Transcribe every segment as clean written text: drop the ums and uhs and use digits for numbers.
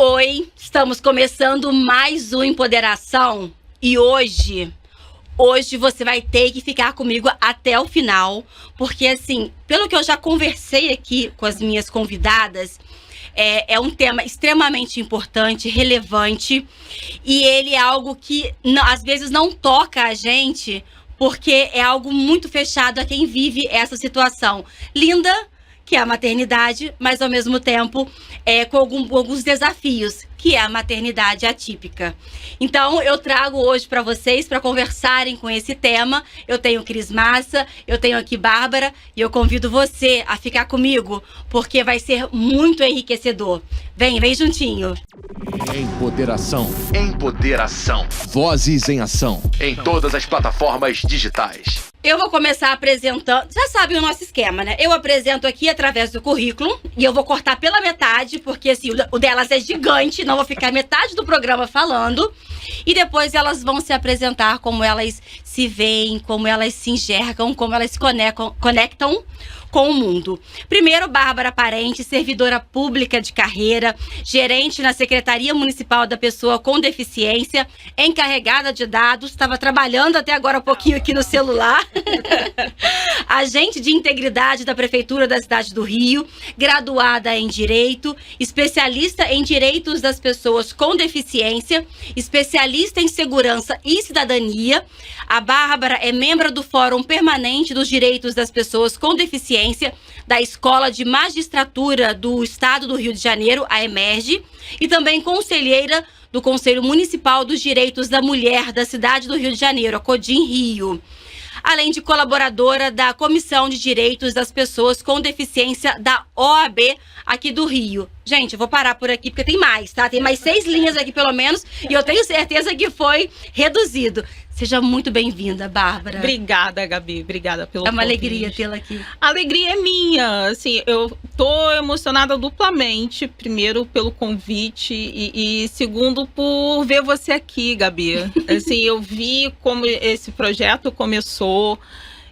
Oi, estamos começando mais um Empoderação e hoje você vai ter que ficar comigo até o final, porque assim, pelo que eu já conversei aqui com as minhas convidadas, é um tema extremamente importante, relevante, e ele é algo que às vezes não toca a gente, porque é algo muito fechado a quem vive essa situação linda, que é a maternidade, mas ao mesmo tempo com alguns desafios, que é a maternidade atípica. Então, eu trago hoje para vocês, para conversarem com esse tema. Eu tenho Cris Massa, eu tenho aqui Bárbara, e eu convido você a ficar comigo, porque vai ser muito enriquecedor. Vem juntinho. Empoderação. Vozes em ação. Em todas as plataformas digitais. Eu vou começar apresentando, já sabe o nosso esquema, né? Eu apresento aqui através do currículo e eu vou cortar pela metade, porque assim, o delas é gigante, não vou ficar metade do programa falando. E depois elas vão se apresentar como elas se veem, como elas se enxergam, como elas se conectam com o mundo. Primeiro, Bárbara Parente, servidora pública de carreira, gerente na Secretaria Municipal da Pessoa com Deficiência, encarregada de dados, estava trabalhando até agora um pouquinho aqui no celular, agente de integridade da Prefeitura da cidade do Rio, graduada em Direito, especialista em Direitos das Pessoas com Deficiência, especialista em Segurança e Cidadania. A Bárbara é membro do Fórum Permanente dos Direitos das Pessoas com Deficiência da Escola de Magistratura do Estado do Rio de Janeiro, a EMERGE, e também conselheira do Conselho Municipal dos Direitos da Mulher da cidade do Rio de Janeiro, a CODIM Rio. Além de colaboradora da Comissão de Direitos das Pessoas com Deficiência da OAB aqui do Rio. Gente, eu vou parar por aqui porque tem mais, tá? Tem mais 6 linhas aqui pelo menos e eu tenho certeza que foi reduzido. Seja muito bem-vinda, Bárbara. Obrigada, Gabi. Obrigada pelo convite. É uma alegria tê-la aqui. A alegria é minha. Assim, eu tô emocionada duplamente. Primeiro, pelo convite e segundo, por ver você aqui, Gabi. Assim, eu vi como esse projeto começou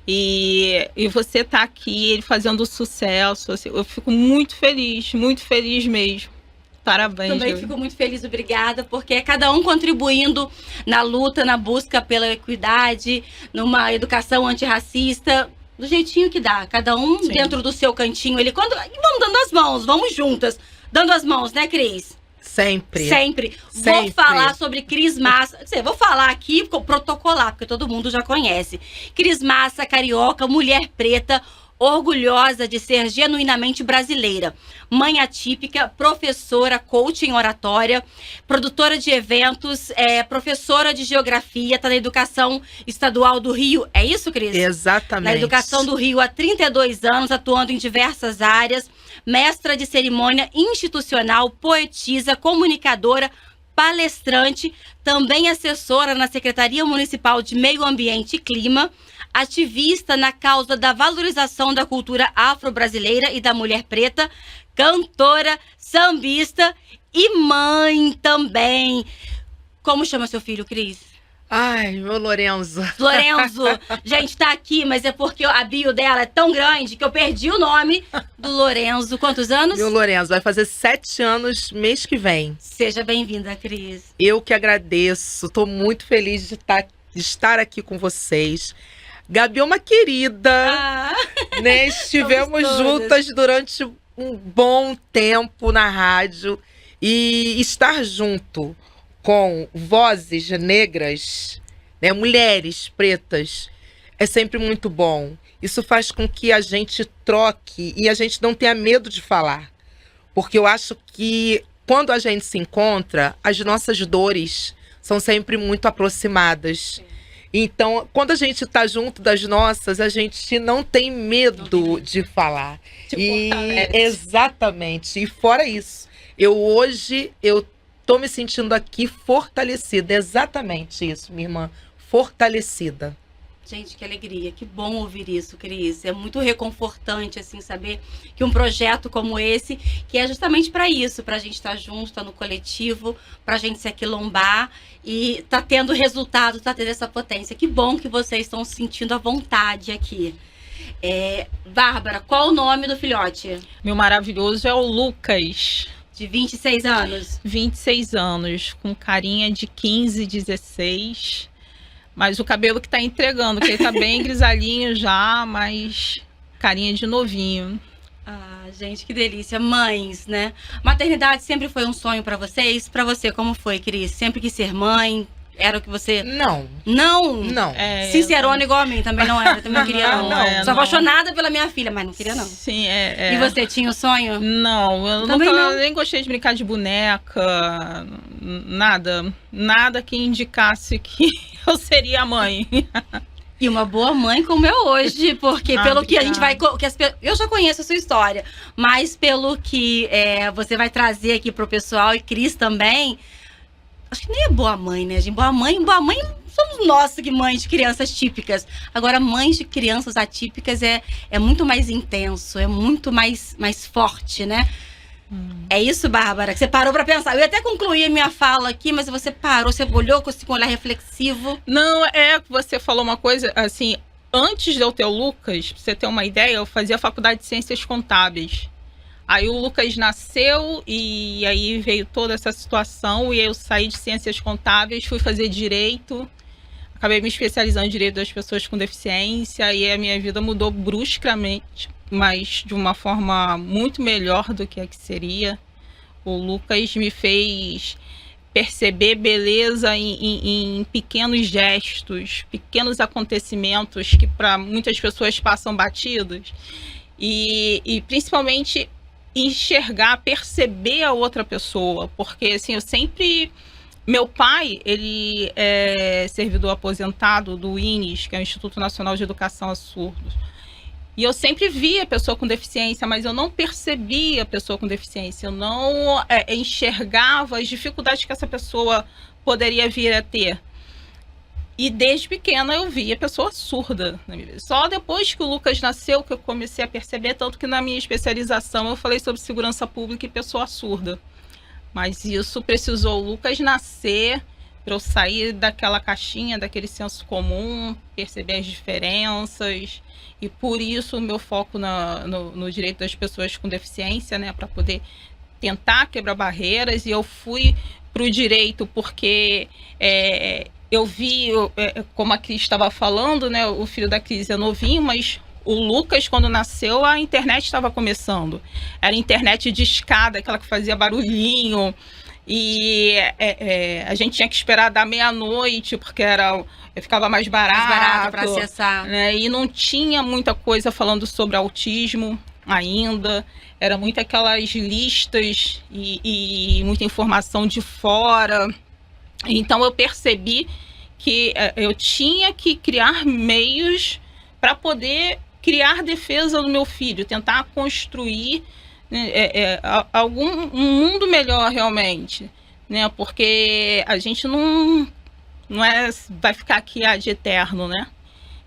e você tá aqui, ele fazendo sucesso. Assim, eu fico muito feliz mesmo. Parabéns. Também fico muito feliz, obrigada, porque é cada um contribuindo na luta, na busca pela equidade, numa educação antirracista, do jeitinho que dá. Cada um dentro do seu cantinho. E vamos dando as mãos, vamos juntas. Dando as mãos, né, Cris? Sempre. Vou falar sobre Cris Massa. Vou falar aqui, protocolar, porque todo mundo já conhece. Cris Massa, carioca, mulher preta, orgulhosa de ser genuinamente brasileira, mãe atípica, professora, coach em oratória, produtora de eventos, professora de geografia, está na Educação Estadual do Rio. É isso, Cris? Exatamente. Na Educação do Rio há 32 anos, atuando em diversas áreas, mestra de cerimônia institucional, poetisa, comunicadora, palestrante, também assessora na Secretaria Municipal de Meio Ambiente e Clima, ativista na causa da valorização da cultura afro-brasileira e da mulher preta, cantora, sambista e mãe também. Como chama seu filho, Cris? Ai, meu Lorenzo. Lorenzo, gente, tá aqui, mas é porque a bio dela é tão grande que eu perdi o nome do Lorenzo. Quantos anos? Meu Lorenzo vai fazer 7 anos mês que vem. Seja bem-vinda, Cris. Eu que agradeço, tô muito feliz de estar aqui com vocês. Gabi é uma querida, né? Estivemos juntas durante um bom tempo na rádio e estar junto com vozes negras, né, mulheres pretas, é sempre muito bom. Isso faz com que a gente troque e a gente não tenha medo de falar. Porque eu acho que quando a gente se encontra, as nossas dores são sempre muito aproximadas. Então, quando a gente está junto das nossas, a gente não tem medo de falar. Exatamente. E fora isso, hoje eu tô me sentindo aqui fortalecida. Exatamente isso, minha irmã. Fortalecida. Gente, que alegria, que bom ouvir isso, Cris. É muito reconfortante, assim, saber que um projeto como esse, que é justamente para isso, para a gente estar junto, estar no coletivo, para a gente se aquilombar e tá tendo resultado, tá tendo essa potência. Que bom que vocês estão se sentindo à vontade aqui. Bárbara, qual o nome do filhote? Meu maravilhoso é o Lucas. De 26 anos. 26 anos, com carinha de 15, 16. Mas o cabelo que tá entregando, que ele tá bem grisalhinho já, mas carinha de novinho. Ah, gente, que delícia. Mães, né? Maternidade sempre foi um sonho pra vocês? Pra você, como foi, Cris? Sempre quis ser mãe? Era o que você... Não. Não? Não. Sincerona igual a mim, também não era. Também não queria, não. Sou apaixonada pela minha filha, mas não queria, não. Sim, E você tinha o sonho? Não, eu Também nunca não. nem gostei de brincar de boneca, nada. Nada que indicasse que eu seria a mãe. E uma boa mãe como é hoje, porque pelo que a gente vai... eu já conheço a sua história, mas pelo que você vai trazer aqui pro pessoal, e Cris também, acho que nem é boa mãe, né, gente? Boa mãe somos nós que mães de crianças típicas. Agora, mães de crianças atípicas é muito mais intenso, é muito mais forte, né? É isso, Bárbara, que você parou pra pensar. Eu ia até concluir a minha fala aqui, mas você parou, você olhou com esse olhar reflexivo. Não, você falou uma coisa, assim, antes de eu ter o Lucas, pra você ter uma ideia, eu fazia faculdade de Ciências Contábeis. Aí o Lucas nasceu e aí veio toda essa situação e eu saí de Ciências Contábeis, fui fazer Direito, acabei me especializando em Direito das Pessoas com Deficiência e a minha vida mudou bruscamente, mas de uma forma muito melhor do que a que seria. O Lucas me fez perceber beleza em pequenos gestos, pequenos acontecimentos que para muitas pessoas passam batidos. E principalmente enxergar, perceber a outra pessoa. Porque assim, eu sempre... Meu pai, ele é servidor aposentado do INES, que é o Instituto Nacional de Educação a Surdos. E eu sempre via a pessoa com deficiência, mas eu não percebia a pessoa com deficiência. Eu não enxergava as dificuldades que essa pessoa poderia vir a ter. E desde pequena eu via a pessoa surda na minha vida. Só depois que o Lucas nasceu que eu comecei a perceber, tanto que na minha especialização eu falei sobre segurança pública e pessoa surda. Mas isso precisou o Lucas nascer para eu sair daquela caixinha, daquele senso comum, perceber as diferenças. E por isso o meu foco no direito das pessoas com deficiência, né, para poder tentar quebrar barreiras. E eu fui para o direito porque eu vi, como a Cris estava falando, né, o filho da Cris é novinho, mas o Lucas, quando nasceu, a internet estava começando. Era internet de escada, aquela que fazia barulhinho. E a gente tinha que esperar da meia-noite, porque ficava mais barato para acessar. Né? E não tinha muita coisa falando sobre autismo ainda. Era muito aquelas listas e muita informação de fora. Então eu percebi que eu tinha que criar meios para poder criar defesa do meu filho, tentar construir um mundo melhor realmente, né? Porque a gente não vai ficar aqui de eterno, né?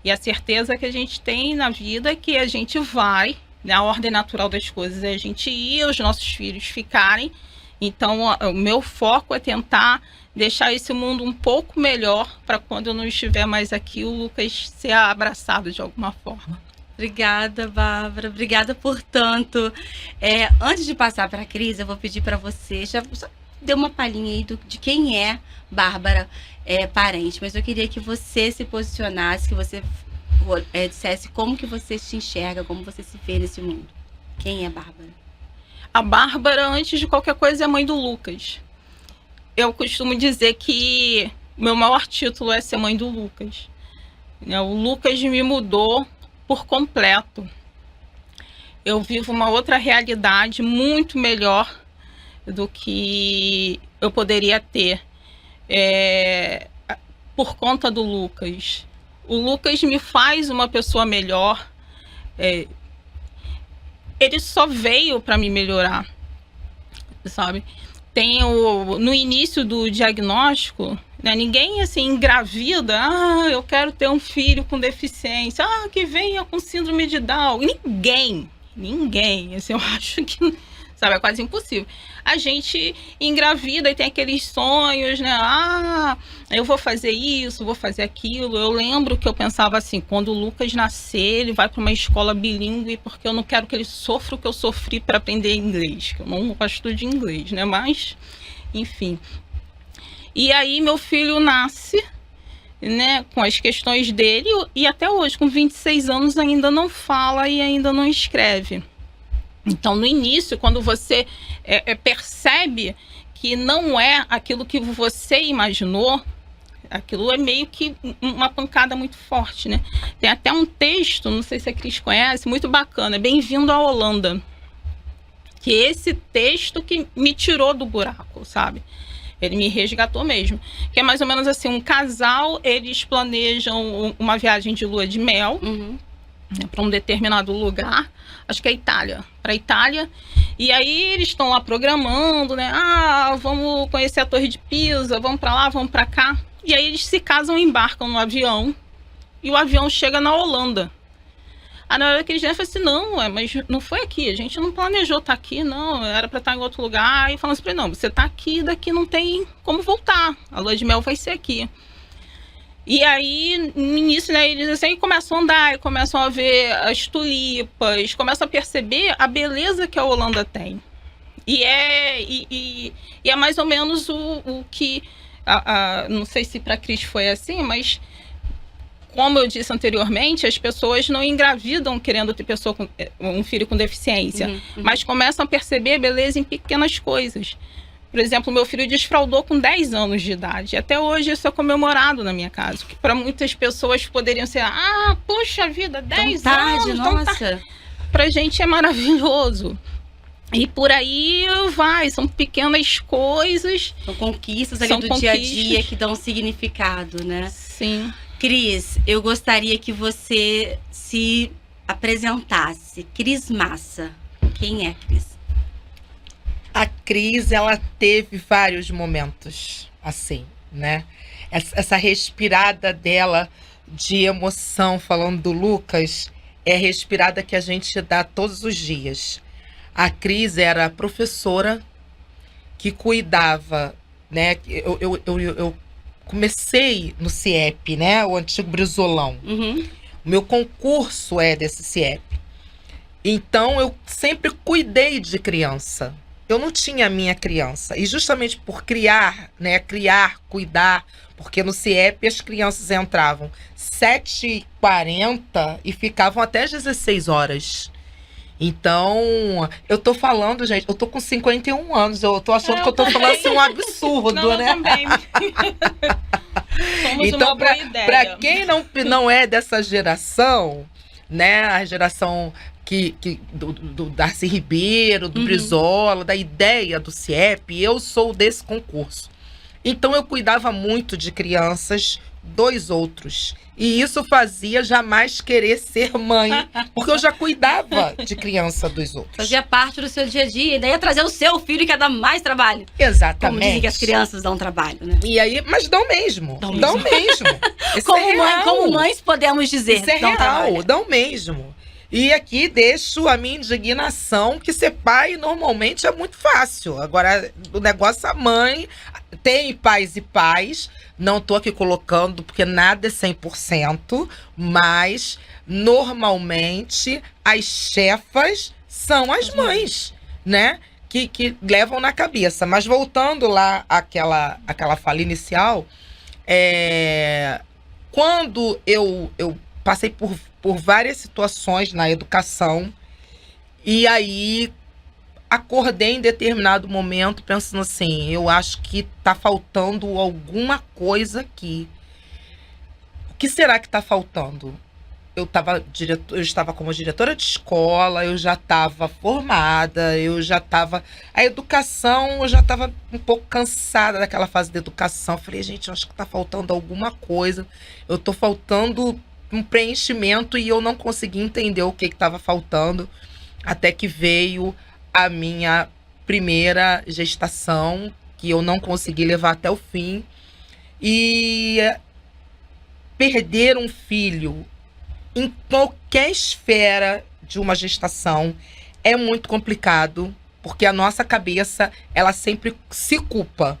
E a certeza que a gente tem na vida é que a gente vai, né? A ordem natural das coisas é a gente ir e os nossos filhos ficarem. Então, o meu foco é tentar deixar esse mundo um pouco melhor para quando eu não estiver mais aqui, o Lucas ser abraçado de alguma forma. Obrigada, Bárbara. Obrigada por tanto. Antes de passar para a Cris, eu vou pedir para você, já deu uma palhinha aí de quem é Bárbara Parente, mas eu queria que você se posicionasse, que você dissesse como que você se enxerga, como você se vê nesse mundo. Quem é Bárbara? A Bárbara, antes de qualquer coisa, é mãe do Lucas. Eu costumo dizer que o meu maior título é ser mãe do Lucas. O Lucas me mudou por completo. Eu vivo uma outra realidade muito melhor do que eu poderia ter por conta do Lucas. O Lucas me faz uma pessoa melhor. Ele só veio para me melhorar, sabe? No início do diagnóstico, né, ninguém assim engravida, eu quero ter um filho com deficiência, que venha com síndrome de Down. Ninguém, assim, eu acho que, sabe? É quase impossível. A gente engravida e tem aqueles sonhos, né? Ah, eu vou fazer isso, vou fazer aquilo. Eu lembro que eu pensava assim, quando o Lucas nascer, ele vai para uma escola bilíngue, porque eu não quero que ele sofra o que eu sofri para aprender inglês, que eu não gosto de inglês, né? Mas, enfim. E aí meu filho nasce, né, com as questões dele, e até hoje, com 26 anos, ainda não fala e ainda não escreve. Então, no início, quando você percebe que não é aquilo que você imaginou, aquilo é meio que uma pancada muito forte, né? Tem até um texto, não sei se a Cris conhece, muito bacana, Bem-vindo à Holanda. Que esse texto que me tirou do buraco, sabe? Ele me resgatou mesmo. Que é mais ou menos assim, um casal, eles planejam uma viagem de lua de mel, né, para um determinado lugar, acho que é Itália, para Itália. E aí eles estão lá programando, né? Ah, vamos conhecer a Torre de Pisa, vamos para lá, vamos para cá. E aí eles se casam e embarcam no avião, e o avião chega na Holanda. Aí na hora que eles vêm, eu falei assim, não, mas não foi aqui, a gente não planejou estar aqui, não, era para estar em outro lugar. E falando assim, não, você está aqui, daqui não tem como voltar, a lua de mel vai ser aqui. E aí, no início, né, eles assim, começam a andar, começam a ver as tulipas, começam a perceber a beleza que a Holanda tem. E é mais ou menos o que, não sei se para a Cris foi assim, mas como eu disse anteriormente, as pessoas não engravidam querendo ter um filho com deficiência, mas começam a perceber a beleza em pequenas coisas. Por exemplo, meu filho desfraldou com 10 anos de idade. Até hoje isso é comemorado na minha casa. Que para muitas pessoas poderiam ser, poxa vida, 10 anos. Nossa. Pra gente é maravilhoso. E por aí vai, são pequenas coisas. São conquistas ali do dia a dia que dão significado, né? Sim. Cris, eu gostaria que você se apresentasse. Cris Massa. Quem é Cris? A Cris, ela teve vários momentos assim, né? Essa respirada dela de emoção, falando do Lucas, é a respirada que a gente dá todos os dias. A Cris era professora que cuidava, né? Eu comecei no CIEP, né? O antigo Brizolão. O meu concurso é desse CIEP. Então, eu sempre cuidei de criança. Eu não tinha a minha criança. E justamente por criar, né? Cuidar, porque no CIEP as crianças entravam 7h40 e ficavam até as 16 horas. Então, eu tô falando, gente, eu tô com 51 anos, eu tô achando que eu tô falando assim um absurdo, não, né? Também. Somos então, uma boa ideia. Pra quem não é dessa geração, né, a geração do Darcy Ribeiro, do Brizola, da ideia do CIEP, eu sou desse concurso. Então, eu cuidava muito de crianças, 2 outros. E isso fazia jamais querer ser mãe, porque eu já cuidava de criança dos outros. Fazia parte do seu dia a dia, e daí ia trazer o seu filho que ia dar mais trabalho. Exatamente. Como dizem que as crianças dão trabalho, né? E aí, mas dão mesmo. Dão mesmo. Como mães podemos dizer. Isso é real, dão mesmo. E aqui deixo a minha indignação, que ser pai normalmente é muito fácil. Agora, o negócio, a mãe tem pais e pais. Não tô aqui colocando, porque nada é 100%, mas normalmente as chefas são as mães, né? Que levam na cabeça. Mas voltando lá àquela fala inicial, quando eu passei por várias situações na educação, e aí acordei em determinado momento pensando assim, eu acho que tá faltando alguma coisa aqui. O que será que tá faltando? Eu estava como diretora de escola, eu já estava formada, a educação, eu já estava um pouco cansada daquela fase da educação. Eu falei, gente, eu acho que tá faltando alguma coisa. Eu tô faltando um preenchimento e eu não consegui entender o que estava faltando, até que veio a minha primeira gestação, que eu não consegui levar até o fim. E perder um filho em qualquer esfera de uma gestação é muito complicado, Porque a nossa cabeça, ela sempre se culpa.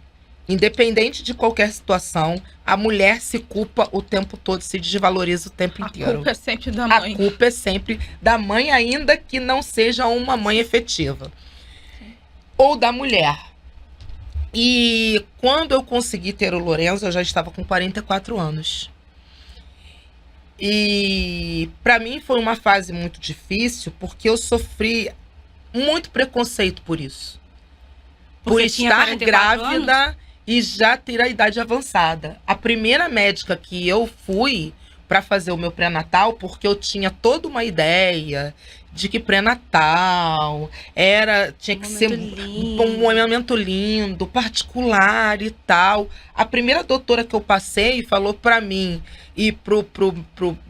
Independente de qualquer situação, a mulher se culpa o tempo todo, se desvaloriza o tempo inteiro. A culpa é sempre da mãe. A culpa é sempre da mãe, ainda que não seja uma mãe efetiva. Ou da mulher. E quando eu consegui ter o Lorenzo, eu já estava com 44 anos. E para mim foi uma fase muito difícil, porque eu sofri muito preconceito por isso. Por estar grávida e já ter a idade avançada. A primeira médica que eu fui para fazer o meu pré-natal, porque eu tinha toda uma ideia de que pré-natal tinha que ser um momento lindo, particular e tal. A primeira doutora que eu passei falou para mim e pro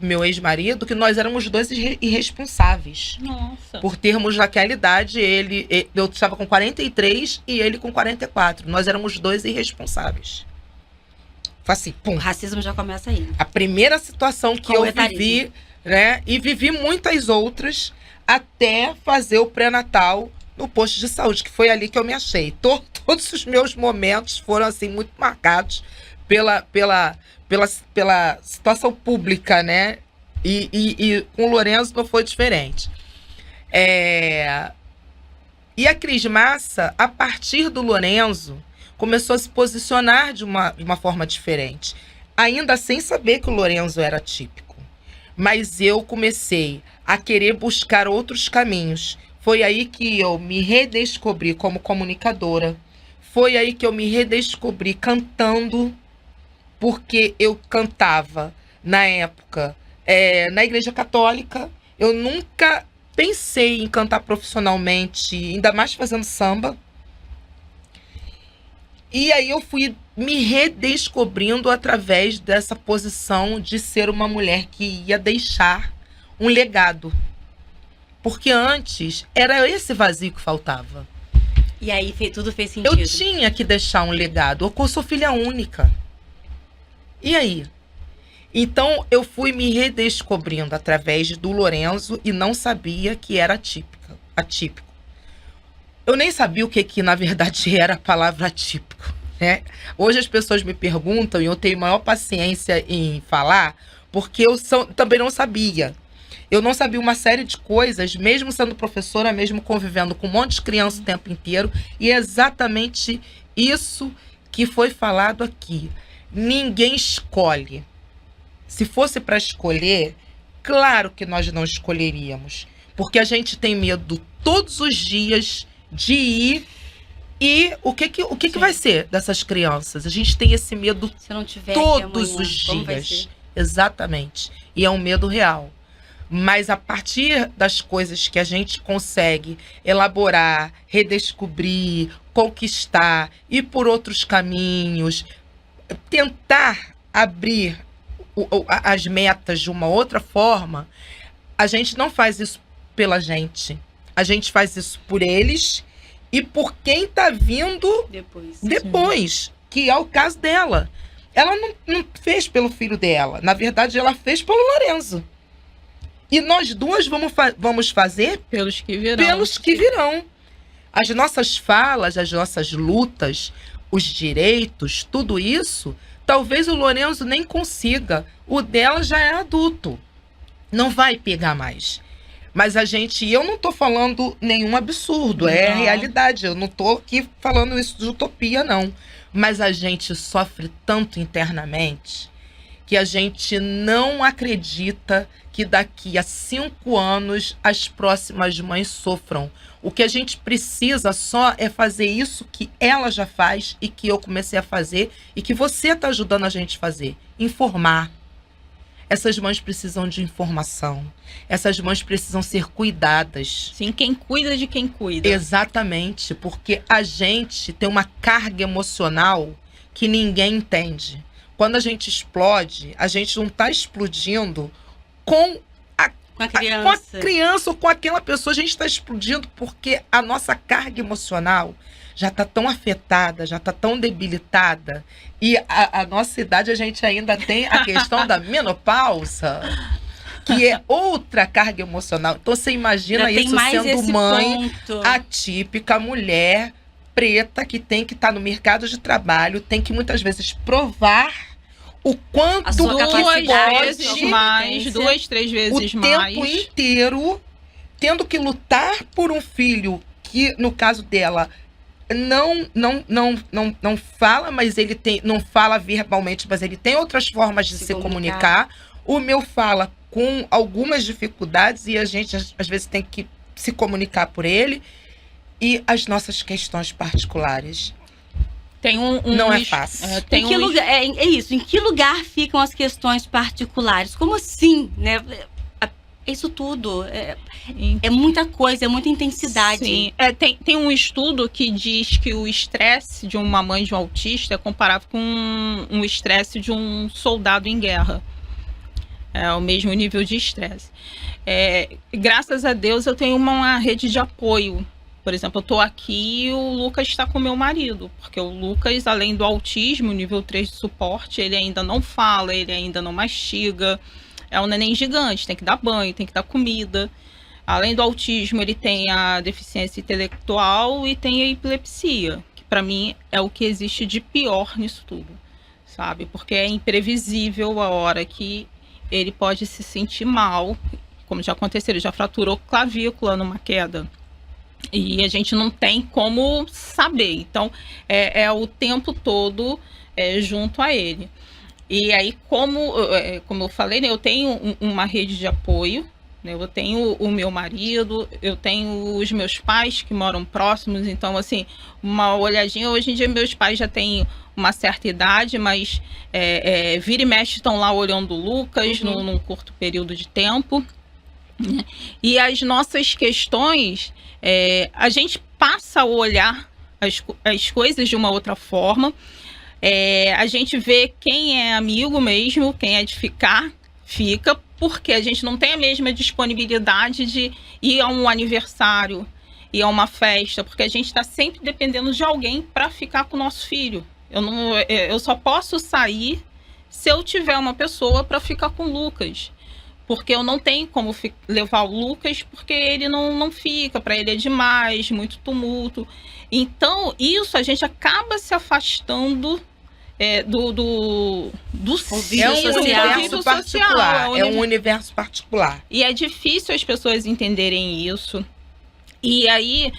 meu ex-marido que nós éramos dois irresponsáveis. Nossa. Por termos naquela idade, eu estava com 43 e ele com 44. Nós éramos dois irresponsáveis. Foi assim, pum. O racismo já começa aí. A primeira situação que eu vivi, né? E vivi muitas outras até fazer o pré-natal no posto de saúde, que foi ali que eu me achei. Todos os meus momentos foram assim muito marcados pela situação pública, né? E com o Lorenzo não foi diferente. E a Cris Massa, a partir do Lorenzo, começou a se posicionar de uma forma diferente. Ainda sem saber que o Lorenzo era típico. Mas eu comecei a querer buscar outros caminhos. Foi aí que eu me redescobri como comunicadora. Foi aí que eu me redescobri cantando, porque eu cantava, na época, na Igreja Católica. Eu nunca pensei em cantar profissionalmente, ainda mais fazendo samba. E aí eu fui me redescobrindo através dessa posição de ser uma mulher que ia deixar um legado. Porque antes era esse vazio que faltava. E aí tudo fez sentido. Eu tinha que deixar um legado. Eu sou filha única. E aí? Então eu fui me redescobrindo através do Lorenzo e não sabia que era atípico. Eu nem sabia o que na verdade era a palavra atípico, né? Hoje as pessoas me perguntam e eu tenho maior paciência em falar, porque eu também não sabia. Eu não sabia uma série de coisas, mesmo sendo professora, mesmo convivendo com um monte de criança o tempo inteiro, e é exatamente isso que foi falado aqui. Ninguém escolhe. Se fosse para escolher, claro que nós não escolheríamos, porque a gente tem medo todos os dias de ir. E o que vai ser dessas crianças? A gente tem esse medo se não tiver todos amanhã, os dias. Exatamente. E é um medo real. Mas a partir das coisas que a gente consegue elaborar, redescobrir, conquistar, ir por outros caminhos, tentar abrir as metas de uma outra forma, a gente não faz isso pela gente. A gente faz isso por eles e por quem tá vindo depois, que é o caso dela. Ela não fez pelo filho dela. Na verdade, ela fez pelo Lorenzo. E nós duas vamos fazer pelos que virão. Pelos que virão. As nossas falas, as nossas lutas, os direitos, tudo isso, talvez o Lorenzo nem consiga. O dela já é adulto. Não vai pegar mais. Mas eu não tô falando nenhum absurdo, é a realidade. Eu não tô aqui falando isso de utopia, não. Mas a gente sofre tanto internamente que a gente não acredita que daqui a 5 anos as próximas mães sofram. O que a gente precisa só é fazer isso que ela já faz e que eu comecei a fazer e que você está ajudando a gente a fazer. Informar. Essas mães precisam de informação. Essas mães precisam ser cuidadas. Sim, quem cuida de quem cuida. Exatamente, porque a gente tem uma carga emocional que ninguém entende. Quando a gente explode, a gente não está explodindo com a criança ou com aquela pessoa. A gente está explodindo porque a nossa carga emocional já está tão afetada, já está tão debilitada. E a nossa idade, a gente ainda tem a questão da menopausa. que é outra carga emocional. Então você imagina Já tem isso mais sendo esse mãe ponto. atípica, mulher preta que tem que estar no mercado de trabalho, tem que muitas vezes provar o quanto A sua Duas capacidade, vezes sua mais, competência. 2, 3 o vezes mais. tempo inteiro tendo que lutar por um filho que, no caso dela, não fala, mas ele tem, não fala verbalmente, mas ele tem outras formas de se comunicar. O meu fala com algumas dificuldades e a gente às vezes tem que se comunicar por ele. E as nossas questões particulares. Tem Não é fácil. Tem Em que lugar, é isso, em que lugar ficam as questões particulares? Como assim, né? Isso tudo é muita coisa, é muita intensidade. Sim, tem um estudo que diz que o estresse de uma mãe de um autista é comparável com o estresse de um soldado em guerra. É o mesmo nível de estresse. Graças a Deus eu tenho uma rede de apoio. Por exemplo, eu estou aqui e o Lucas está com meu marido, porque o Lucas, além do autismo, nível 3 de suporte, ele ainda não fala, ele ainda não mastiga. É um neném gigante, tem que dar banho, tem que dar comida. Além do autismo, ele tem a deficiência intelectual e tem a epilepsia, que para mim é o que existe de pior nisso tudo, sabe? Porque é imprevisível a hora que ele pode se sentir mal, como já aconteceu, ele já fraturou clavícula numa queda. E a gente não tem como saber. Então, é o tempo todo junto a ele. E aí, como eu falei, né, eu tenho uma rede de apoio, né, eu tenho o meu marido, eu tenho os meus pais que moram próximos. Então, assim, uma olhadinha. Hoje em dia, meus pais já têm uma certa idade, mas vira e mexe estão lá olhando o Lucas num curto período de tempo. E as nossas questões, a gente passa a olhar as coisas de uma outra forma. A gente vê quem é amigo mesmo, quem é de fica, porque a gente não tem a mesma disponibilidade de ir a um aniversário, ir a uma festa, porque a gente está sempre dependendo de alguém para ficar com o nosso filho. Eu só posso sair se eu tiver uma pessoa para ficar com o Lucas. Porque eu não tenho como levar o Lucas, porque ele não fica, para ele é demais, muito tumulto. Então, isso a gente acaba se afastando do convívio particular. É um universo particular. E é difícil as pessoas entenderem isso. E aí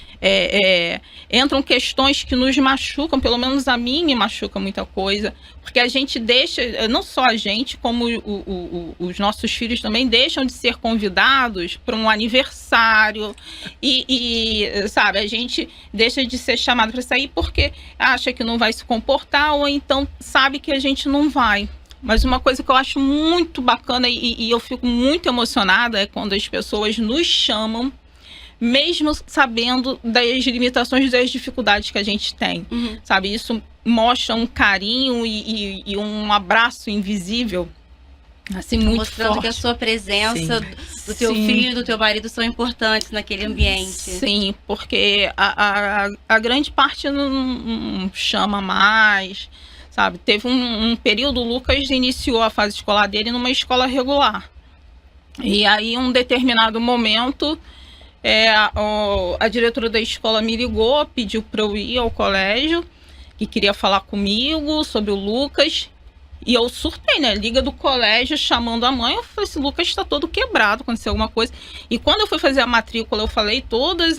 entram questões que nos machucam, pelo menos a mim me machuca muita coisa, porque a gente deixa, não só a gente, como os nossos filhos também deixam de ser convidados para um aniversário e sabe, a gente deixa de ser chamado para sair porque acha que não vai se comportar ou então sabe que a gente não vai. Mas uma coisa que eu acho muito bacana e eu fico muito emocionada é quando as pessoas nos chamam, mesmo sabendo das limitações e das dificuldades que a gente tem, sabe? Isso mostra um carinho e um abraço invisível, assim, muito mostrando forte. Que a sua presença do teu filho e do teu marido são importantes naquele ambiente. Sim, porque a grande parte não chama mais, sabe? Teve um período, o Lucas iniciou a fase escolar dele numa escola regular. E aí, um determinado momento, a diretora da escola me ligou, pediu para eu ir ao colégio, que queria falar comigo sobre o Lucas. E eu surtei, né? Liga do colégio chamando a mãe. Eu falei assim, Lucas está todo quebrado, aconteceu alguma coisa. E quando eu fui fazer a matrícula, eu falei todas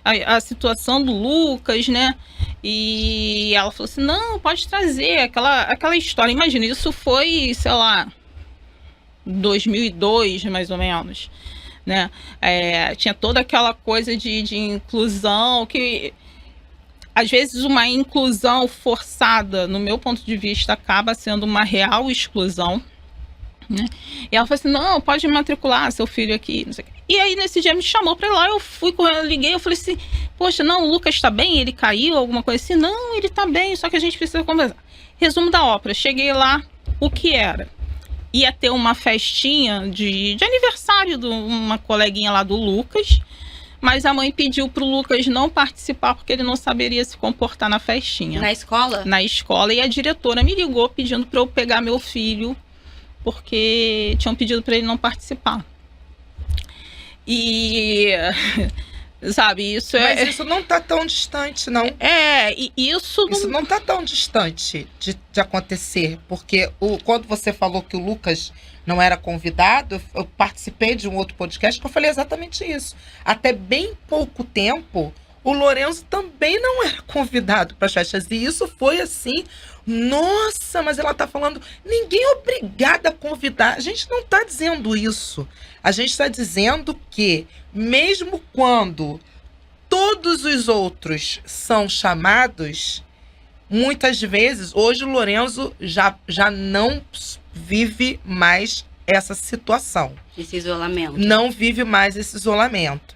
a situação do Lucas, né? E ela falou assim, não, pode trazer aquela história. Imagina, isso foi, sei lá, 2002, mais ou menos, né? Tinha toda aquela coisa de inclusão, que às vezes uma inclusão forçada, no meu ponto de vista, acaba sendo uma real exclusão, né? E ela falou assim, não, pode matricular seu filho aqui, não sei o quê. E aí nesse dia me chamou para ir lá, eu fui com ela, liguei, eu falei assim, poxa, não, o Lucas está bem, ele caiu, alguma coisa assim? Não, ele está bem, só que a gente precisa conversar. Resumo da ópera, cheguei lá, o que era? Ia ter uma festinha de aniversário de uma coleguinha lá do Lucas, mas a mãe pediu pro Lucas não participar porque ele não saberia se comportar na festinha. Na escola? Na escola, e a diretora me ligou pedindo para eu pegar meu filho porque tinham pedido para ele não participar. E, sabe, isso Mas isso não tá tão distante, não. Isso não tá tão distante de acontecer, porque quando você falou que o Lucas não era convidado, eu participei de um outro podcast que eu falei exatamente isso. Até bem pouco tempo, o Lourenço também não era convidado para as festas. E isso foi assim, nossa, mas ela tá falando, ninguém é obrigado a convidar. A gente não tá dizendo isso. A gente está dizendo que, mesmo quando todos os outros são chamados, muitas vezes, hoje o Lourenço já não vive mais essa situação. Esse isolamento. Não vive mais esse isolamento.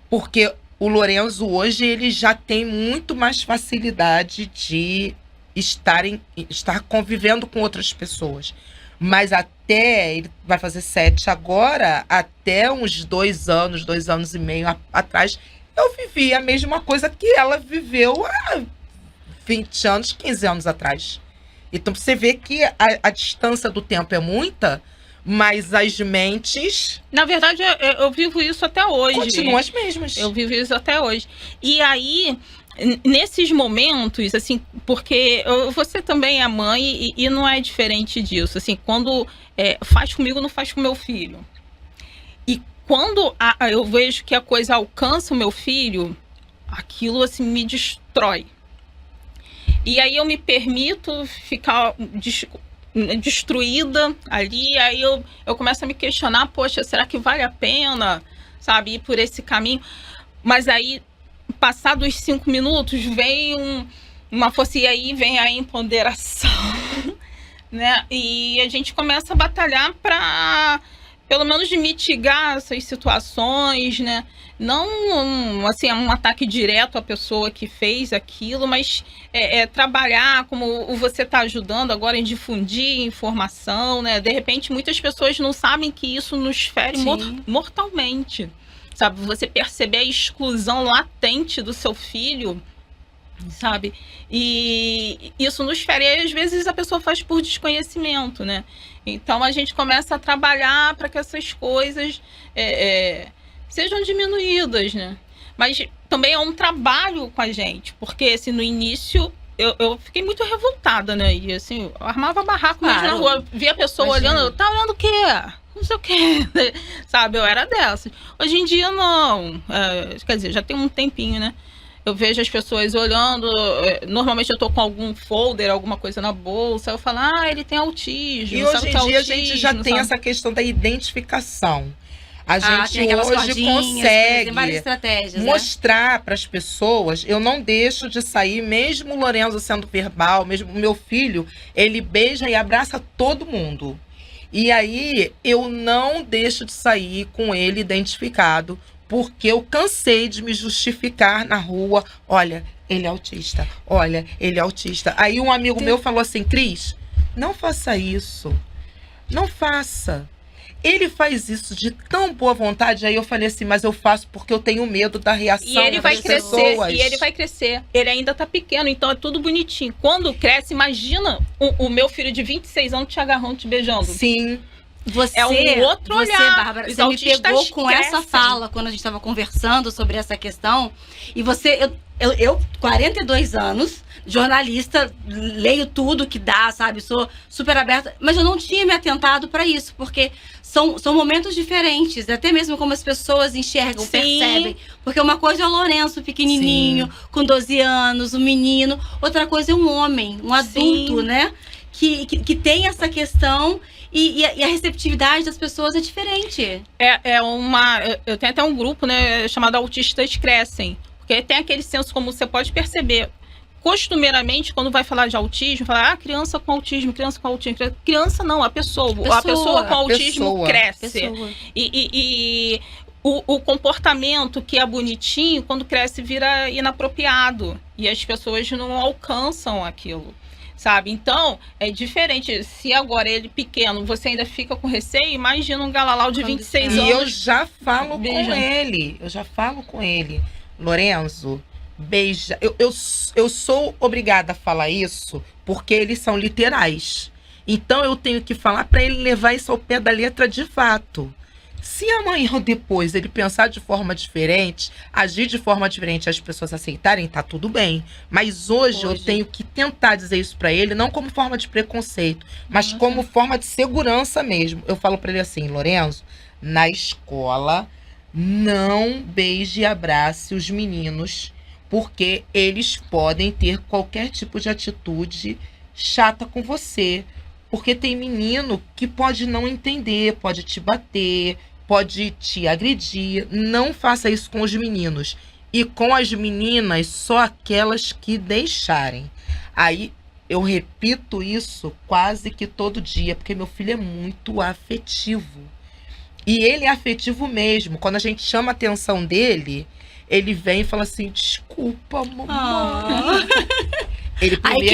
Porque o Lourenço hoje ele já tem muito mais facilidade de estar convivendo com outras pessoas. Mas até, ele vai fazer 7 agora, até uns 2 anos e meio atrás, eu vivi a mesma coisa que ela viveu há 20 anos, 15 anos atrás. Então você vê que a distância do tempo é muita, mas as mentes... Na verdade, eu vivo isso até hoje. Continuam as mesmas. Eu vivo isso até hoje. E aí, nesses momentos, assim, porque você também é mãe e não é diferente disso. Assim, quando faz comigo, não faz com meu filho. E quando eu vejo que a coisa alcança o meu filho, aquilo, assim, me destrói. E aí eu me permito ficar destruída ali, aí eu começo a me questionar, poxa, será que vale a pena, sabe, ir por esse caminho? Mas aí, passados os 5 minutos, vem uma força, e aí vem a empoderação, né? E a gente começa a batalhar para, pelo menos, de mitigar essas situações, né? Não, assim, um ataque direto à pessoa que fez aquilo, mas trabalhar como você está ajudando agora em difundir informação, né? De repente, muitas pessoas não sabem que isso nos fere mortalmente, sabe? Você perceber a exclusão latente do seu filho, sabe? E isso nos fere. E às vezes a pessoa faz por desconhecimento, né? Então a gente começa a trabalhar para que essas coisas sejam diminuídas, né? Mas também é um trabalho com a gente, porque assim, no início eu fiquei muito revoltada, né? E assim, eu armava barraco mesmo na rua, via a pessoa olhando, tá olhando o quê? Não sei o quê, sabe? Eu era dessas. Hoje em dia não, quer dizer, já tem um tempinho, né? Eu vejo as pessoas olhando, normalmente eu tô com algum folder, alguma coisa na bolsa, eu falo, ele tem autismo. E hoje em dia a gente já tem essa questão da identificação. A gente hoje consegue mostrar para as pessoas, eu não deixo de sair, mesmo o Lourenço sendo verbal, mesmo o meu filho, ele beija e abraça todo mundo. E aí eu não deixo de sair com ele identificado, porque eu cansei de me justificar na rua. Olha, ele é autista. Olha, ele é autista. Aí um amigo meu falou assim, Cris, não faça isso. Não faça. Ele faz isso de tão boa vontade. Aí eu falei assim, mas eu faço porque eu tenho medo da reação das pessoas. E ele vai crescer, e ele vai crescer. Ele ainda tá pequeno, então é tudo bonitinho. Quando cresce, imagina o meu filho de 26 anos te agarrando, te beijando. Sim. É um outro olhar. Bárbara, você me pegou com essa fala quando a gente estava conversando sobre essa questão. E eu 42 anos, jornalista, leio tudo que dá, sabe? Sou super aberta, mas eu não tinha me atentado para isso, porque são momentos diferentes, até mesmo como as pessoas enxergam, percebem. Porque uma coisa é o Lourenço pequenininho, com 12 anos, um menino. Outra coisa é um homem, um adulto, né? Que tem essa questão e a receptividade das pessoas é diferente. Eu tenho até um grupo, né, chamado Autistas Crescem, porque tem aquele senso, como você pode perceber, costumeiramente, quando vai falar de autismo, fala, criança com autismo. Criança não, a pessoa com autismo cresce. E o comportamento que é bonitinho, quando cresce, vira inapropriado. E as pessoas não alcançam aquilo. Sabe? Então, é diferente. Se agora ele pequeno, você ainda fica com receio, imagina um galalau de 26 anos. E eu já falo com ele. Lourenço, beija. Eu sou obrigada a falar isso porque eles são literais. Então eu tenho que falar para ele levar isso ao pé da letra de fato. Se amanhã ou depois ele pensar de forma diferente, agir de forma diferente, as pessoas aceitarem, tá tudo bem. Mas hoje eu tenho que tentar dizer isso para ele, não como forma de preconceito, mas como forma de segurança mesmo. Eu falo para ele assim: Lorenzo, na escola, não beije e abrace os meninos, porque eles podem ter qualquer tipo de atitude chata com você. Porque tem menino que pode não entender, pode te bater, pode te agredir. Não faça isso com os meninos. E com as meninas, só aquelas que deixarem. Aí eu repito isso quase que todo dia, porque meu filho é muito afetivo. E ele é afetivo mesmo. Quando a gente chama a atenção dele, ele vem e fala assim: desculpa, mamãe. Ele primeiro,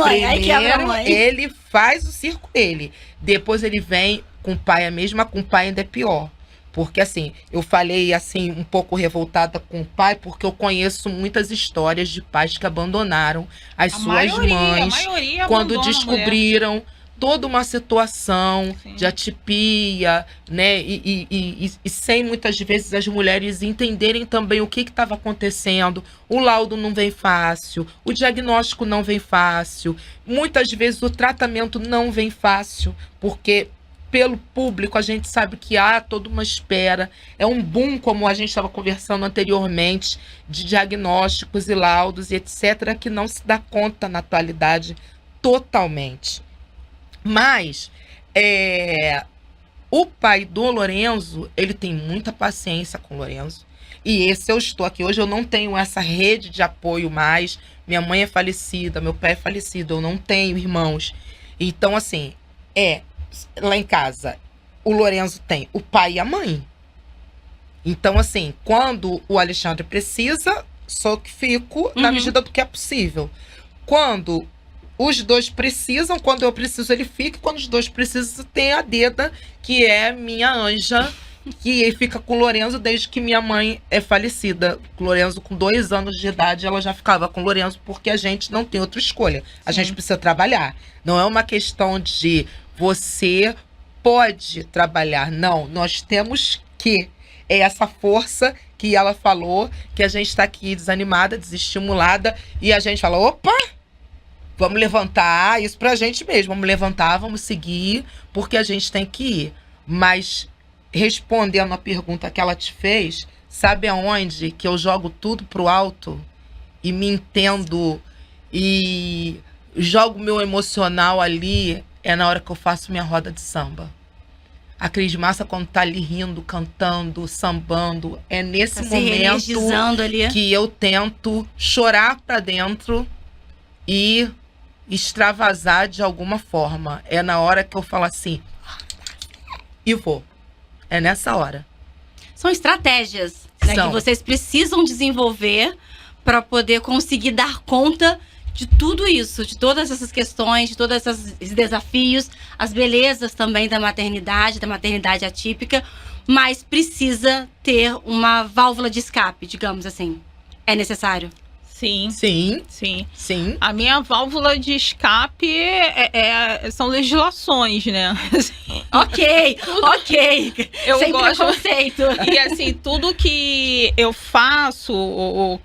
aí quebra a mãe. Ele faz o circo dele. Depois ele vem com o pai, a mesma com o pai ainda é pior. Porque assim, eu falei assim, um pouco revoltada com o pai, porque eu conheço muitas histórias de pais que abandonaram as suas mães quando descobriram toda uma situação de atipia, né? E sem muitas vezes as mulheres entenderem também o que estava acontecendo. O laudo não vem fácil, o diagnóstico não vem fácil, muitas vezes o tratamento não vem fácil, porque pelo público a gente sabe que há toda uma espera, é um boom, como a gente estava conversando anteriormente, de diagnósticos e laudos e etc., que não se dá conta na atualidade totalmente. Mas o pai do Lorenzo, ele tem muita paciência com o Lorenzo. E esse eu estou aqui. Hoje eu não tenho essa rede de apoio mais. Minha mãe é falecida, meu pai é falecido, eu não tenho irmãos. Então, assim, lá em casa, o Lorenzo tem o pai e a mãe. Então, assim, quando o Alexandre precisa, só que fico na medida do que é possível. Quando os dois precisam, quando eu preciso, ele fica. Quando os dois precisam, tem a Deda, que é minha anja, que fica com o Lorenzo desde que minha mãe é falecida. O Lorenzo, com 2 anos de idade, ela já ficava com o Lorenzo, porque a gente não tem outra escolha. A gente precisa trabalhar. Não é uma questão de você pode trabalhar. Não, nós temos que. É essa força que ela falou, que a gente está aqui desanimada, desestimulada, e a gente fala: opa! Vamos levantar, isso pra gente mesmo. Vamos levantar, vamos seguir, porque a gente tem que ir. Mas, respondendo a pergunta que ela te fez, sabe aonde que eu jogo tudo pro alto e me entendo e jogo meu emocional ali? É na hora que eu faço minha roda de samba. A Cris Massa, quando tá ali rindo, cantando, sambando, é nesse momento ali que eu tento chorar pra dentro e extravasar de alguma forma. É na hora que eu falo assim, e vou. É nessa hora. São estratégias, né, que vocês precisam desenvolver para poder conseguir dar conta de tudo isso, de todas essas questões, de todos esses desafios, as belezas também da maternidade atípica, mas precisa ter uma válvula de escape, digamos assim. É necessário? Sim. Sim. Sim. Sim. A minha válvula de escape são legislações, né? Ok. Eu sem gosto. preconceito. E assim, tudo que eu faço,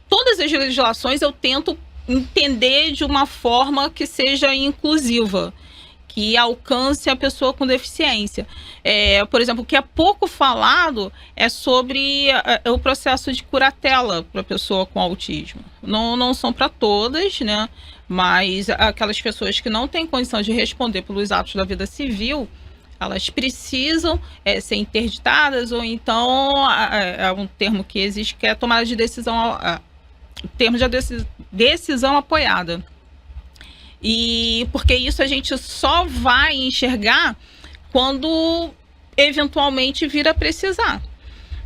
todas as legislações eu tento entender de uma forma que seja inclusiva, que alcance a pessoa com deficiência. Por exemplo, o que é pouco falado é sobre o processo de curatela para a pessoa com autismo. Não são para todas, né? Mas aquelas pessoas que não têm condição de responder pelos atos da vida civil, elas precisam ser interditadas, ou então é um termo que existe, que é tomada de decisão, termo de decisão apoiada. E porque isso a gente só vai enxergar quando eventualmente vir a precisar,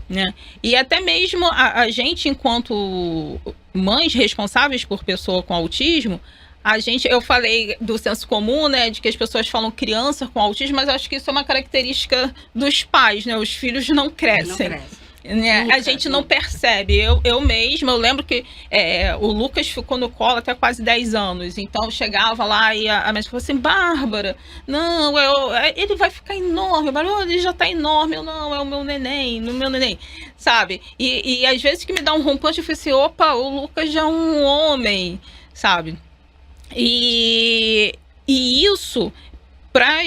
né? E até mesmo a gente, enquanto mães responsáveis por pessoa com autismo, eu falei do senso comum, né, de que as pessoas falam criança com autismo, mas acho que isso é uma característica dos pais, né? Os filhos não crescem. Né? Nunca, A gente não percebe. Eu mesma, eu lembro que o Lucas ficou no colo até quase 10 anos. Então eu chegava lá e a médica falou assim: Bárbara, não, ele vai ficar enorme. Ele já tá enorme. Eu não, é o meu neném, sabe? E às vezes que me dá um rompante, eu falei assim: opa, o Lucas já é um homem, sabe? E isso, para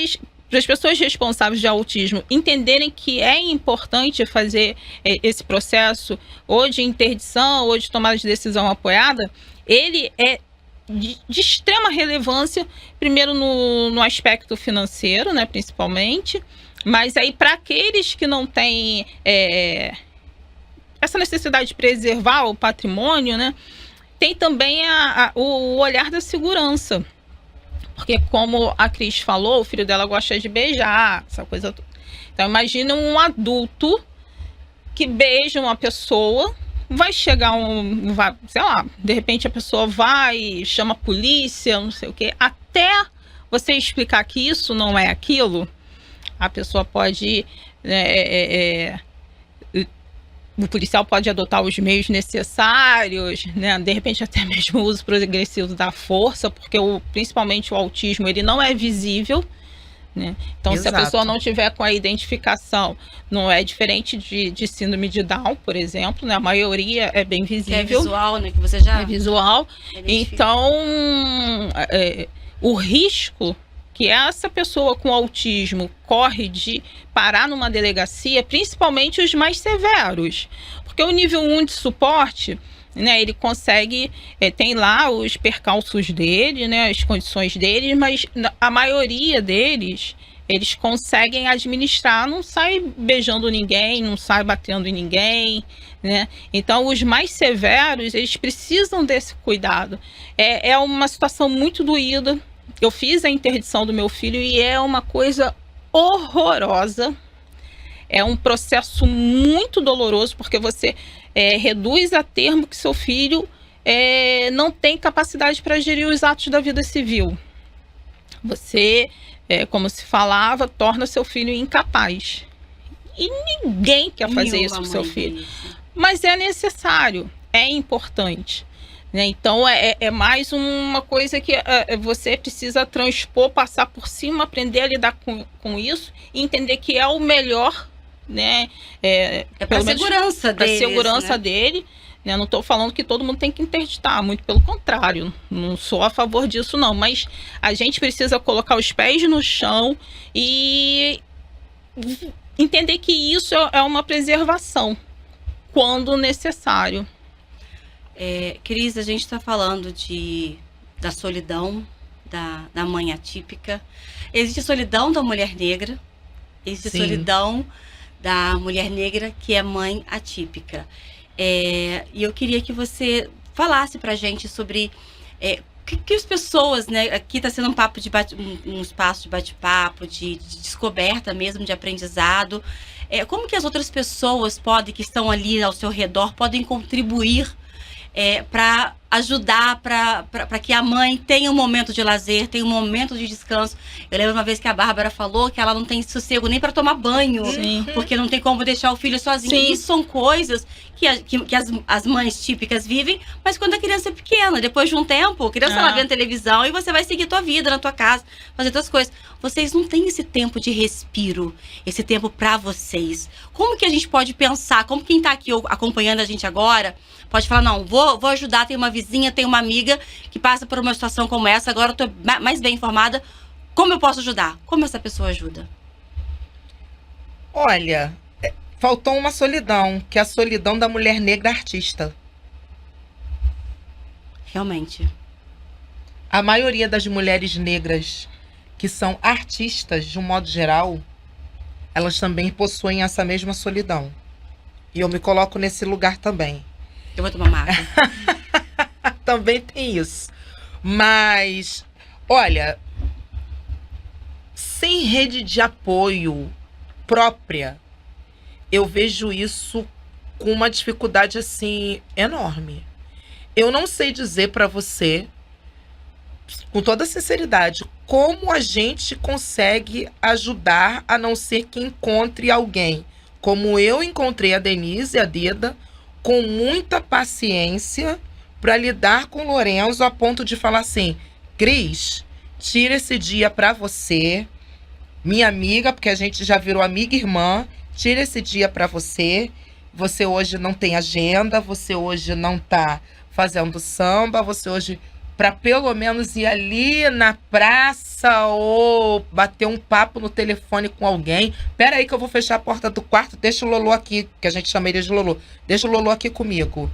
as pessoas responsáveis de autismo entenderem que é importante fazer esse processo ou de interdição ou de tomada de decisão apoiada, ele é de extrema relevância, primeiro no aspecto financeiro, né, principalmente, mas aí para aqueles que não têm essa necessidade de preservar o patrimônio, né, tem também o olhar da segurança. Porque, como a Cris falou, o filho dela gosta de beijar, essa coisa toda. Então, imagina um adulto que beija uma pessoa, vai chegar sei lá, de repente a pessoa vai, chama a polícia, não sei o quê. Até você explicar que isso não é aquilo, a pessoa pode... o policial pode adotar os meios necessários, né? De repente até mesmo o uso progressivo da força, porque principalmente o autismo, ele não é visível, né? Então, Exato. Se a pessoa não tiver com a identificação, não é diferente de síndrome de Down, por exemplo, né? A maioria é bem visível. É visual, né? Que você já... É visual. Então, o risco que essa pessoa com autismo corre de parar numa delegacia, principalmente os mais severos. Porque o nível 1 de suporte, né, ele consegue, tem lá os percalços dele, né, as condições dele, mas a maioria deles, eles conseguem administrar, não sai beijando ninguém, não sai batendo em ninguém, né? Então, os mais severos, eles precisam desse cuidado. É uma situação muito doída. Eu fiz a interdição do meu filho e é uma coisa horrorosa. É um processo muito doloroso, porque você reduz a termo que seu filho não tem capacidade para gerir os atos da vida civil. Você, como se falava, torna seu filho incapaz. E ninguém quer fazer isso com seu filho. Mas é necessário, é importante. Então, é mais uma coisa que você precisa transpor, passar por cima, aprender a lidar com isso e entender que é o melhor, né? Para a segurança dele. Para a segurança dele. Né? Não estou falando que todo mundo tem que interditar, muito pelo contrário. Não sou a favor disso, não. Mas a gente precisa colocar os pés no chão e entender que isso é uma preservação, quando necessário. Cris, a gente está falando da solidão da mãe atípica. Existe a solidão da mulher negra, existe a solidão da mulher negra que é mãe atípica. E eu queria que você falasse pra gente sobre que as pessoas, né? Aqui está sendo um espaço de bate-papo, de descoberta mesmo, de aprendizado. Como que as outras pessoas que estão ali ao seu redor, podem contribuir para ajudar, para que a mãe tenha um momento de lazer, tenha um momento de descanso. Eu lembro uma vez que a Bárbara falou que ela não tem sossego nem para tomar banho, porque não tem como deixar o filho sozinho. Sim. Isso são coisas que as mães típicas vivem, mas quando a criança é pequena, depois de um tempo, a criança lá vendo televisão e você vai seguir tua vida na tua casa, fazer outras coisas. Vocês não têm esse tempo de respiro, esse tempo para vocês. Como que a gente pode pensar, como quem tá aqui acompanhando a gente agora, pode falar, não, vou ajudar, tem uma vizinha, tem uma amiga que passa por uma situação como essa, agora eu tô mais bem informada, como eu posso ajudar? Como essa pessoa ajuda? Olha, faltou uma solidão, que é a solidão da mulher negra artista. Realmente. A maioria das mulheres negras que são artistas, de um modo geral, elas também possuem essa mesma solidão. E eu me coloco nesse lugar também. Eu vou tomar uma água. Também tem isso. Mas, olha, sem rede de apoio própria, eu vejo isso com uma dificuldade, assim, enorme. Eu não sei dizer para você, com toda sinceridade, como a gente consegue ajudar, a não ser que encontre alguém como eu encontrei a Denise e a Dida, com muita paciência para lidar com o Lorenzo, a ponto de falar assim: Cris, tira esse dia para você, minha amiga, porque a gente já virou amiga e irmã, tira esse dia para você. Você hoje não tem agenda, você hoje não tá fazendo samba, você hoje, para pelo menos ir ali na praça ou bater um papo no telefone com alguém. Pera aí que eu vou fechar a porta do quarto, deixa o Lolo aqui, que a gente chama ele de Lolo. Deixa o Lolo aqui comigo.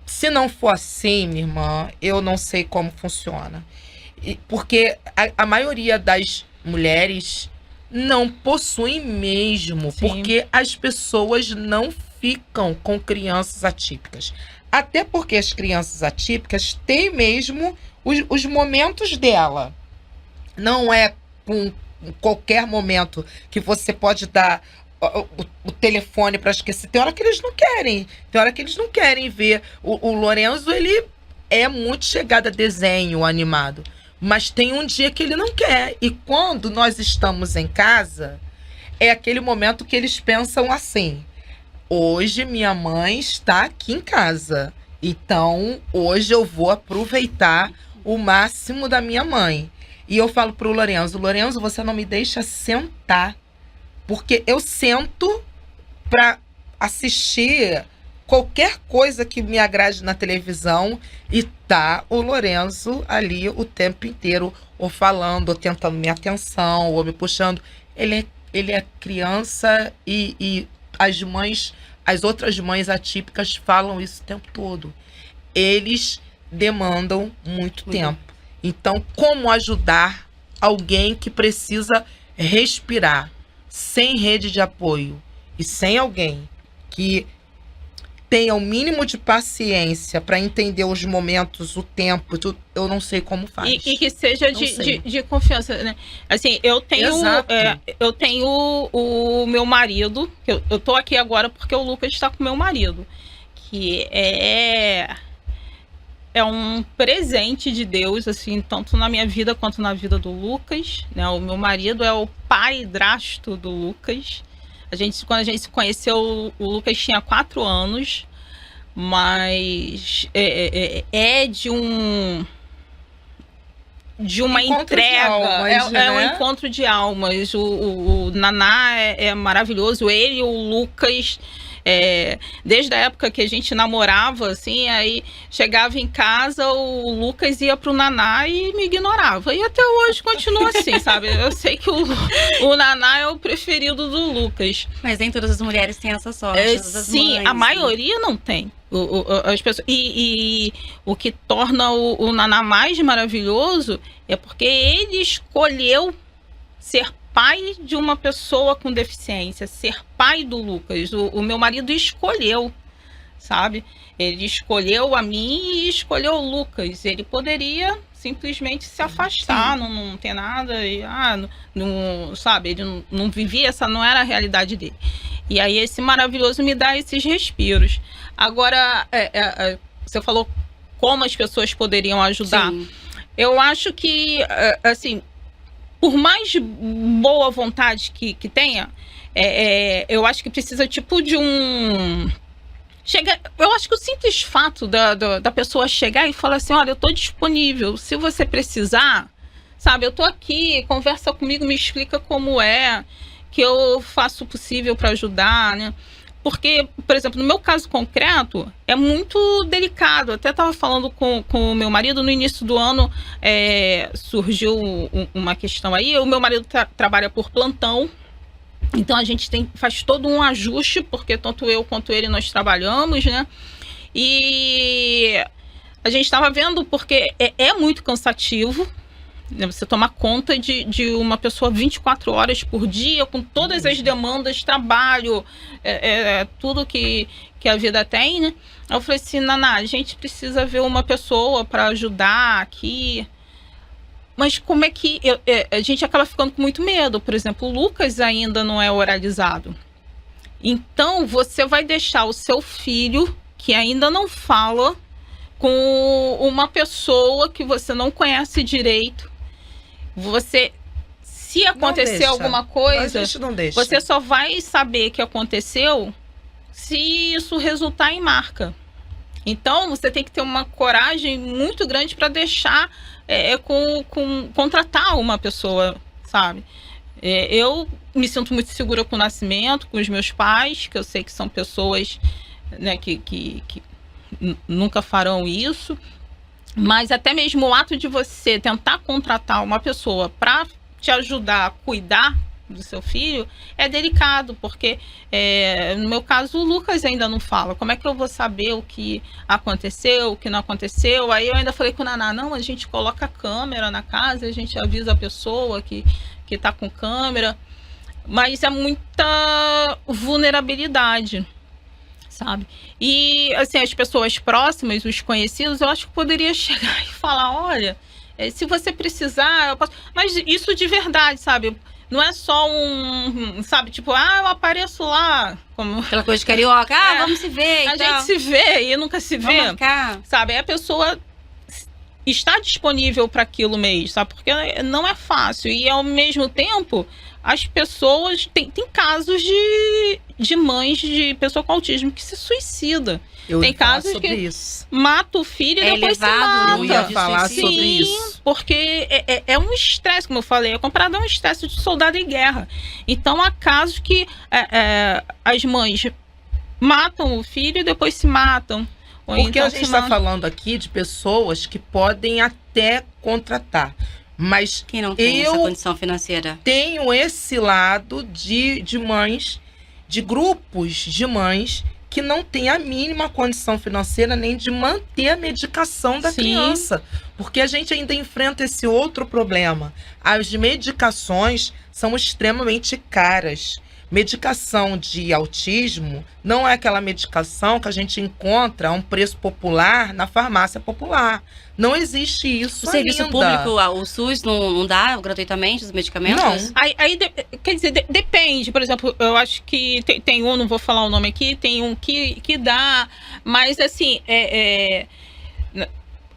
Se não for assim, minha irmã, eu não sei como funciona. Porque a maioria das mulheres não possuem mesmo, Sim. porque as pessoas não ficam com crianças atípicas. Até porque as crianças atípicas têm mesmo os momentos dela. Não é com qualquer momento que você pode dar o telefone para esquecer. Tem hora que eles não querem. Tem hora que eles não querem ver. O Lorenzo, ele é muito chegado a desenho animado. Mas tem um dia que ele não quer. E quando nós estamos em casa, é aquele momento que eles pensam assim: hoje minha mãe está aqui em casa, então hoje eu vou aproveitar o máximo da minha mãe. E eu falo pro Lorenzo: Lorenzo, você não me deixa sentar, porque eu sento para assistir qualquer coisa que me agrade na televisão e tá o Lorenzo ali o tempo inteiro, ou falando, ou tentando minha atenção, ou me puxando. Ele é criança e as outras mães atípicas falam isso o tempo todo. Eles demandam muito tempo. Então, como ajudar alguém que precisa respirar sem rede de apoio e sem alguém que tenha o mínimo de paciência para entender os momentos, o tempo, tudo, eu não sei como faz. E que seja de confiança, né? Assim, eu tenho o meu marido, eu tô aqui agora porque o Lucas está com o meu marido, que é um presente de Deus, assim, tanto na minha vida quanto na vida do Lucas, né? O meu marido é o padrasto do Lucas. Quando a gente se conheceu, o Lucas tinha 4 anos, mas é de uma encontro entrega, de almas, é um né? encontro de almas. O Naná é maravilhoso, ele e o Lucas, desde a época que a gente namorava, assim, aí chegava em casa, o Lucas ia pro Naná e me ignorava. E até hoje continua assim, sabe? Eu sei que o Naná é o preferido do Lucas. Mas nem todas as mulheres têm essa sorte. Todas as Sim, mães, a maioria não tem. As pessoas, e o que torna o Naná mais maravilhoso é porque ele escolheu ser pai de uma pessoa com deficiência, ser pai do Lucas. O meu marido escolheu, sabe? Ele escolheu a mim e escolheu o Lucas. Ele poderia simplesmente se afastar, não ter nada, e, não, sabe? Ele não vivia, essa não era a realidade dele. E aí esse maravilhoso me dá esses respiros. Agora, você falou como as pessoas poderiam ajudar. Sim. Eu acho que, assim, por mais boa vontade que tenha, eu acho que precisa tipo de um... Eu acho que o simples fato da pessoa chegar e falar assim: olha, eu estou disponível, se você precisar, sabe, eu estou aqui, conversa comigo, me explica como é, que eu faço o possível para ajudar, né? Porque, por exemplo, no meu caso concreto, é muito delicado. Eu até estava falando com o meu marido, no início do ano surgiu uma questão aí. O meu marido trabalha por plantão, então a gente faz todo um ajuste, porque tanto eu quanto ele nós trabalhamos, né? E a gente estava vendo, porque é muito cansativo, né, você tomar conta de uma pessoa 24 horas por dia, com todas as demandas, trabalho, tudo que a vida tem, né? Eu falei assim: Naná, a gente precisa ver uma pessoa para ajudar aqui. Mas como é que a gente acaba ficando com muito medo? Por exemplo, o Lucas ainda não é oralizado. Então, você vai deixar o seu filho, que ainda não fala, com uma pessoa que você não conhece direito. Você se acontecer deixa. alguma coisa, A gente não deixa. você só vai saber que aconteceu se isso resultar em marca. Então, você tem que ter uma coragem muito grande para deixar contratar uma pessoa, sabe? Eu me sinto muito segura com o nascimento, com os meus pais, que eu sei que são pessoas, né, que nunca farão isso. Mas até mesmo o ato de você tentar contratar uma pessoa para te ajudar a cuidar do seu filho é delicado, porque no meu caso o Lucas ainda não fala. Como é que eu vou saber o que aconteceu, o que não aconteceu? Aí eu ainda falei com o Naná, não, a gente coloca a câmera na casa, a gente avisa a pessoa que tá com câmera, mas é muita vulnerabilidade, sabe? E assim, as pessoas próximas, os conhecidos, eu acho que poderia chegar e falar, olha, se você precisar, eu posso... Mas isso de verdade, sabe? Não é só sabe, tipo, eu apareço lá. Como... Aquela coisa de carioca, vamos se ver. A gente se vê e nunca se vê. Vamos marcar. Sabe, a pessoa está disponível para aquilo mesmo, sabe? Porque não é fácil. E ao mesmo tempo, as pessoas... Tem casos de mães de pessoa com autismo que se suicida. Tem casos que isso. mata o filho e depois se mata. Eu ia falar Sim, sobre isso. Porque é um estresse, como eu falei, é comparado a um estresse de soldado em guerra. Então, há casos que as mães matam o filho e depois se matam. Porque então a gente está falando aqui de pessoas que podem até contratar. Mas quem não tem essa condição financeira? Tenho esse lado de mães, de grupos de mães que não têm a mínima condição financeira nem de manter a medicação da criança. Porque a gente ainda enfrenta esse outro problema. As medicações são extremamente caras. Medicação de autismo não é aquela medicação que a gente encontra a um preço popular na farmácia popular. Não existe isso ainda. O serviço público, o SUS, não dá gratuitamente os medicamentos? Não. Aí quer dizer, depende. Por exemplo, eu acho que tem um, não vou falar o nome aqui, tem um que dá, mas assim,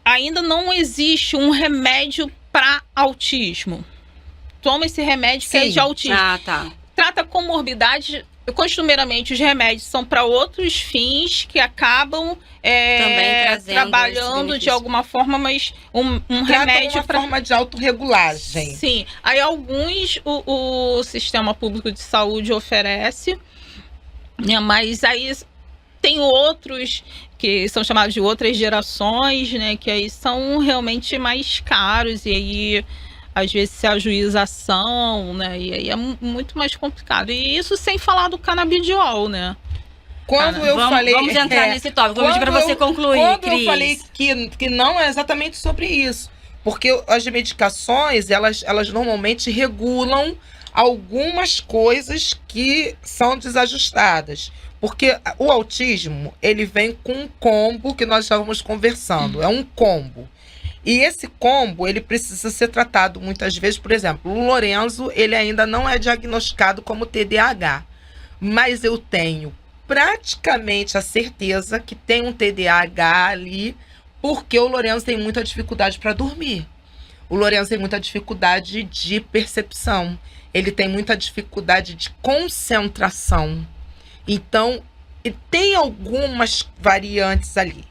ainda não existe um remédio para autismo. Toma esse remédio que é de autismo. Ah, tá. Trata comorbidades. Costumeiramente, os remédios são para outros fins que acabam trabalhando de alguma forma, mas um remédio para forma de autorregulagem. Sim. Aí alguns o sistema público de saúde oferece, né, mas aí tem outros que são chamados de outras gerações, né, que aí são realmente mais caros e aí às vezes se ajuiza a ação, né? E aí é muito mais complicado. E isso sem falar do canabidiol, né? Vamos entrar nesse tópico. Vou pedir para você concluir, quando Cris. Eu falei que não é exatamente sobre isso. Porque as medicações, elas normalmente regulam algumas coisas que são desajustadas. Porque o autismo, ele vem com um combo que nós estávamos conversando. É um combo. E esse combo, ele precisa ser tratado muitas vezes. Por exemplo, o Lorenzo, ele ainda não é diagnosticado como TDAH. Mas eu tenho praticamente a certeza que tem um TDAH ali, porque o Lorenzo tem muita dificuldade para dormir. O Lorenzo tem muita dificuldade de percepção. Ele tem muita dificuldade de concentração. Então, tem algumas variantes ali.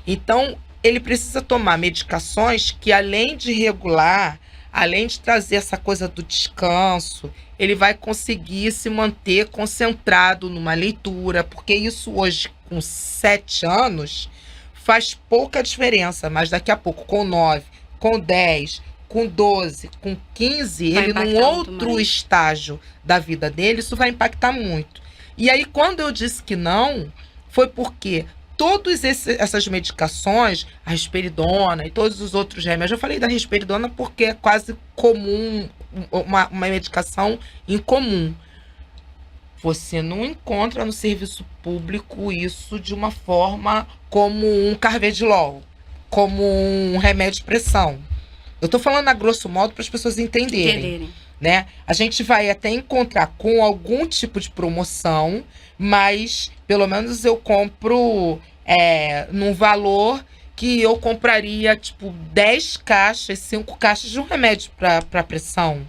Então, ele precisa tomar medicações que, além de regular, além de trazer essa coisa do descanso, ele vai conseguir se manter concentrado numa leitura, porque isso hoje, com 7 anos, faz pouca diferença, mas daqui a pouco, com 9, com 10, com 12, com 15, ele num outro estágio da vida dele, isso vai impactar muito. E aí, quando eu disse que não, foi porque todas essas medicações, a risperidona e todos os outros remédios, eu falei da risperidona porque é quase comum, uma medicação incomum. Você não encontra no serviço público isso de uma forma como um carvedilol, como um remédio de pressão. Eu tô falando a grosso modo para as pessoas entenderem. Né? A gente vai até encontrar com algum tipo de promoção, mas pelo menos eu compro num valor que eu compraria tipo 10 caixas, 5 caixas de um remédio para pressão.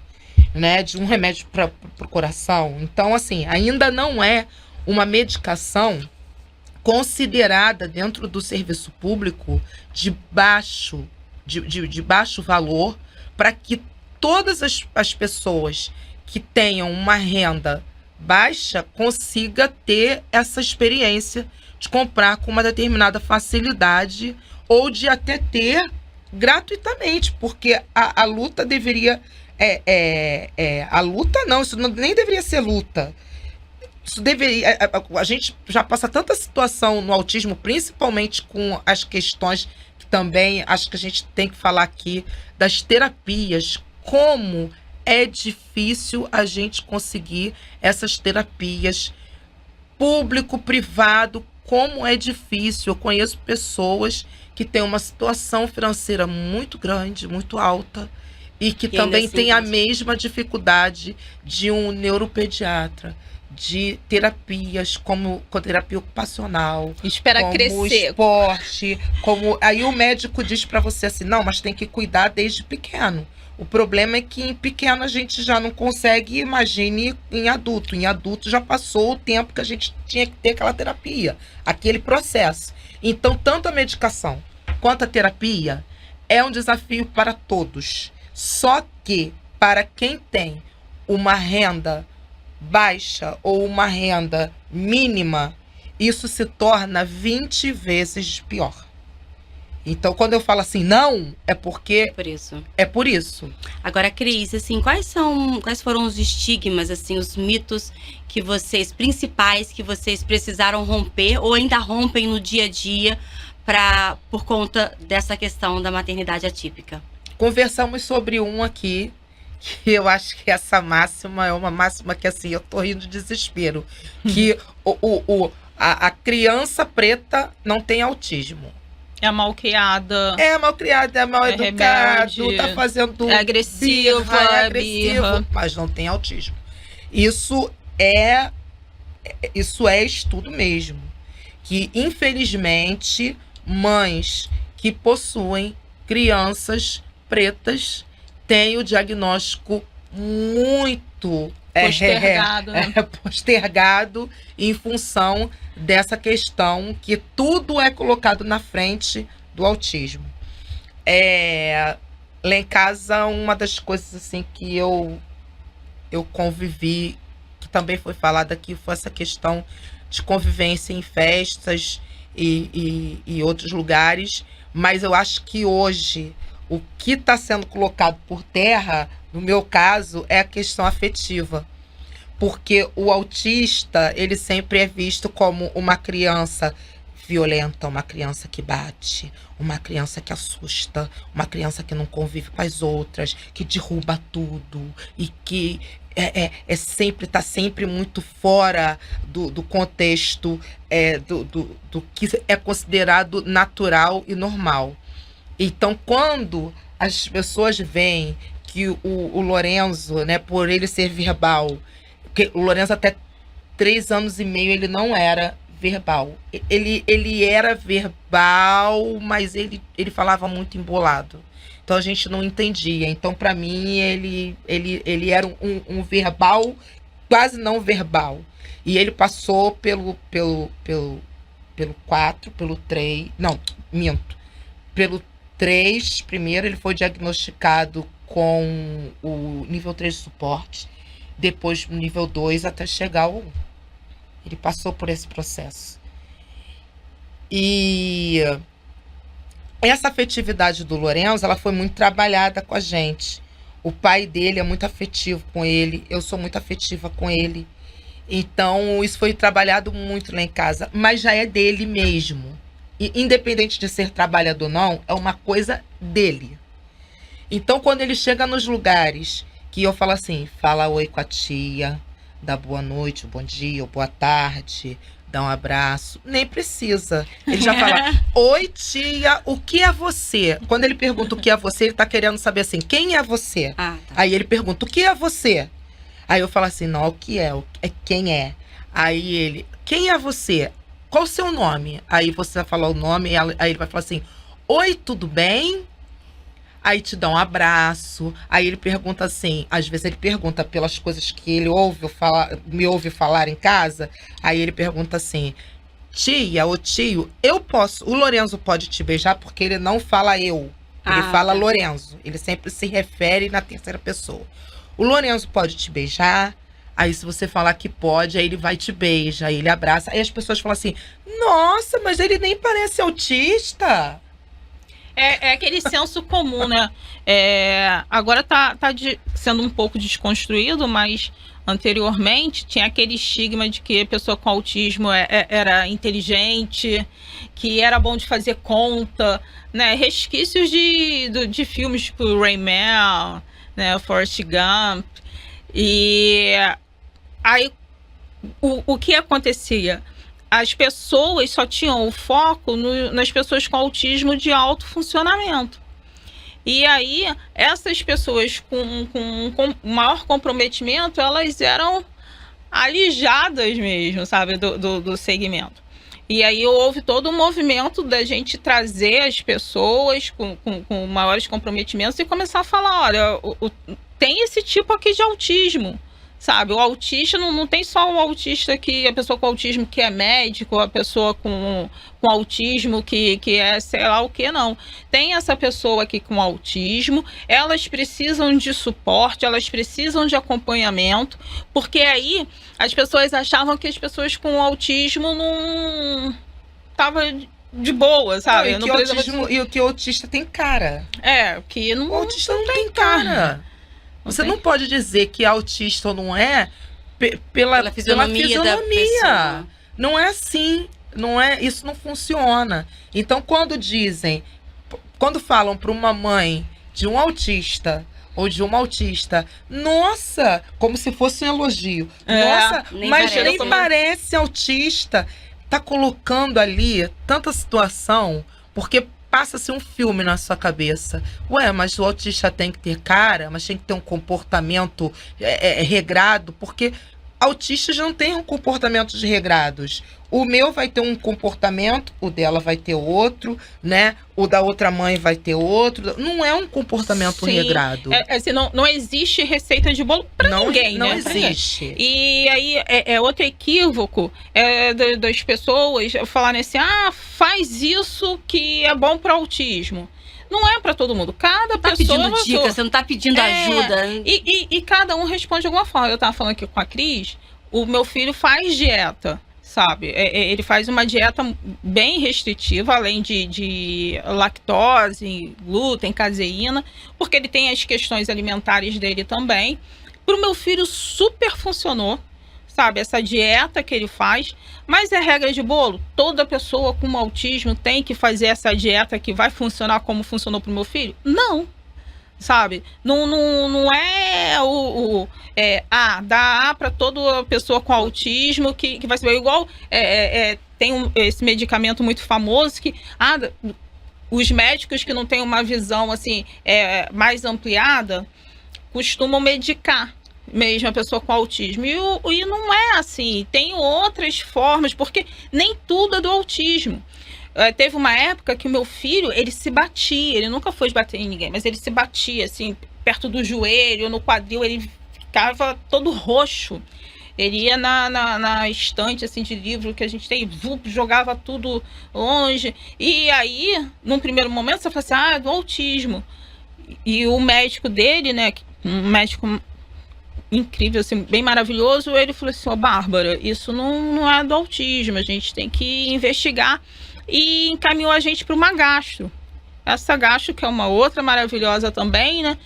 né, de um remédio para o coração. Então, assim, ainda não é uma medicação considerada dentro do serviço público de baixo valor, para que todas as pessoas que tenham uma renda baixa consiga ter essa experiência de comprar com uma determinada facilidade ou de até ter gratuitamente, porque a luta deveria... a luta não, isso nem deveria ser luta. Isso deveria... A gente já passa tanta situação no autismo, principalmente com as questões que também acho que a gente tem que falar aqui, das terapias, como é difícil a gente conseguir essas terapias público, privado, como é difícil. Eu conheço pessoas que têm uma situação financeira muito grande, muito alta, e que também assim, têm a mesma dificuldade de um neuropediatra, de terapias como terapia ocupacional, Espera como crescer. esporte, como... Aí o médico diz para você assim, não, mas tem que cuidar desde pequeno. O problema é que em pequeno a gente já não consegue, imagine em adulto. Em adulto já passou o tempo que a gente tinha que ter aquela terapia, aquele processo. Então, tanto a medicação quanto a terapia é um desafio para todos. Só que para quem tem uma renda baixa ou uma renda mínima, isso se torna 20 vezes pior. Então, quando eu falo assim, não, é porque... Por isso. É por isso. Agora, Cris, assim, quais foram os estigmas, assim, os mitos principais que vocês precisaram romper ou ainda rompem no dia a dia por conta dessa questão da maternidade atípica? Conversamos sobre um aqui, que eu acho que essa máxima é uma máxima que, assim, eu tô rindo de desespero. Que a criança preta não tem autismo. É malcriada. É malcriada, é mal educado, rebelde, tá fazendo agressiva, birra, agressivo, birra. mas não tem autismo. Isso é estudo mesmo. Que, infelizmente, mães que possuem crianças pretas têm o diagnóstico muito Postergado, né? postergado em função dessa questão que tudo é colocado na frente do autismo. Lá em casa, uma das coisas assim que eu convivi, que também foi falada aqui, foi essa questão de convivência em festas e outros lugares, mas eu acho que hoje o que está sendo colocado por terra, no meu caso, é a questão afetiva. Porque o autista, ele sempre é visto como uma criança violenta, uma criança que bate, uma criança que assusta, uma criança que não convive com as outras, que derruba tudo e que está sempre muito fora do contexto do que é considerado natural e normal. Então, quando as pessoas veem que o Lorenzo, né, por ele ser verbal, porque o Lorenzo até 3 anos e meio ele não era verbal. Ele era verbal, mas ele falava muito embolado. Então a gente não entendia. Então, para mim, ele era um verbal quase não verbal. E ele passou pelo 4, pelo 3... Não, minto. Pelo 3, primeiro ele foi diagnosticado com o nível 3 de suporte, depois nível 2 até chegar ao 1. Ele passou por esse processo. E essa afetividade do Lorenzo, ela foi muito trabalhada com a gente. O pai dele é muito afetivo com ele, eu sou muito afetiva com ele. Então, isso foi trabalhado muito lá em casa, mas já é dele mesmo. E, independente de ser trabalhado ou não, é uma coisa dele. Então, quando ele chega nos lugares que eu falo assim, fala oi com a tia, dá boa noite, bom dia, ou boa tarde, dá um abraço, nem precisa. Ele já fala, oi tia, o que é você? Quando ele pergunta o que é você, ele tá querendo saber assim, quem é você? Tá. Aí ele pergunta, o que é você? Aí eu falo assim, não, o que é? Quem é? Aí ele, quem é você? Qual o seu nome? Aí você vai falar o nome, aí ele vai falar assim, oi, tudo bem? aí te dá um abraço, aí ele pergunta assim, às vezes ele pergunta pelas coisas que ele me ouve falar em casa, aí ele pergunta assim, tia ou tio, o Lorenzo pode te beijar porque ele não fala eu, ele fala Lorenzo, ele sempre se refere na terceira pessoa. O Lorenzo pode te beijar? Aí se você falar que pode, aí ele vai e te beija, aí ele abraça. Aí as pessoas falam assim, nossa, mas ele nem parece autista. É aquele senso comum, né? Agora tá sendo um pouco desconstruído, mas anteriormente tinha aquele estigma de que a pessoa com autismo era inteligente, que era bom de fazer conta, né? Resquícios de filmes tipo Rayman, né? Forrest Gump. E aí, o que acontecia? As pessoas só tinham o foco nas pessoas com autismo de alto funcionamento. E aí, essas pessoas com maior comprometimento, elas eram alijadas mesmo, sabe, do segmento. E aí houve todo um movimento da gente trazer as pessoas com maiores comprometimentos e começar a falar, olha, tem esse tipo aqui de autismo, sabe? O autista não tem só o autista a pessoa com autismo que é médico, a pessoa com autismo que é sei lá o que, não. Tem essa pessoa aqui com autismo, elas precisam de suporte, elas precisam de acompanhamento, porque aí as pessoas achavam que as pessoas com autismo não estavam de boa, sabe? E o que o autista tem cara. Que não. O autista não tem cara. Você não pode dizer que autista ou não é pela fisionomia. Da pessoa. Não é assim. Isso não funciona. Então, quando falam para uma mãe de um autista ou de uma autista, nossa, como se fosse um elogio. Nossa, mas nem parece autista. Tá colocando ali tanta situação, porque passa-se um filme na sua cabeça. Mas o autista tem que ter cara, mas tem que ter um comportamento regrado, porque autistas não têm um comportamento regrados. O meu vai ter um comportamento, o dela vai ter outro, né? O da outra mãe vai ter outro. Não é um comportamento regrado. Assim, não existe receita de bolo para ninguém, não né? Existe. E aí outro equívoco das pessoas falarem assim, faz isso que é bom para autismo. Não é para todo mundo. Cada pessoa... Tá pedindo dica, você não tá pedindo ajuda. E cada um responde de alguma forma. Eu tava falando aqui com a Cris, o meu filho faz dieta, sabe? Ele faz uma dieta bem restritiva, além de lactose, glúten, caseína, porque ele tem as questões alimentares dele também. Pro meu filho super funcionou, sabe? Essa dieta que ele faz, mas é regra de bolo. Toda pessoa com autismo tem que fazer essa dieta que vai funcionar como funcionou pro meu filho? Não. Sabe? Não é dá para toda pessoa com autismo que vai ser igual. Tem esse medicamento muito famoso que os médicos que não têm uma visão assim mais ampliada costumam medicar mesmo a pessoa com autismo. E não é assim. Tem outras formas, porque nem tudo é do autismo. Teve uma época que o meu filho, ele se batia, ele nunca foi bater em ninguém, mas ele se batia, assim, perto do joelho, no quadril, ele ficava todo roxo. Ele ia na estante, assim, de livro que a gente tem, jogava tudo longe. E aí, num primeiro momento, você fala assim, é do autismo. E o médico dele, né, um médico incrível, assim, bem maravilhoso, ele falou assim, Bárbara, isso não é do autismo, a gente tem que investigar. E encaminhou a gente para uma gastro. Essa gastro, que é uma outra maravilhosa também, né?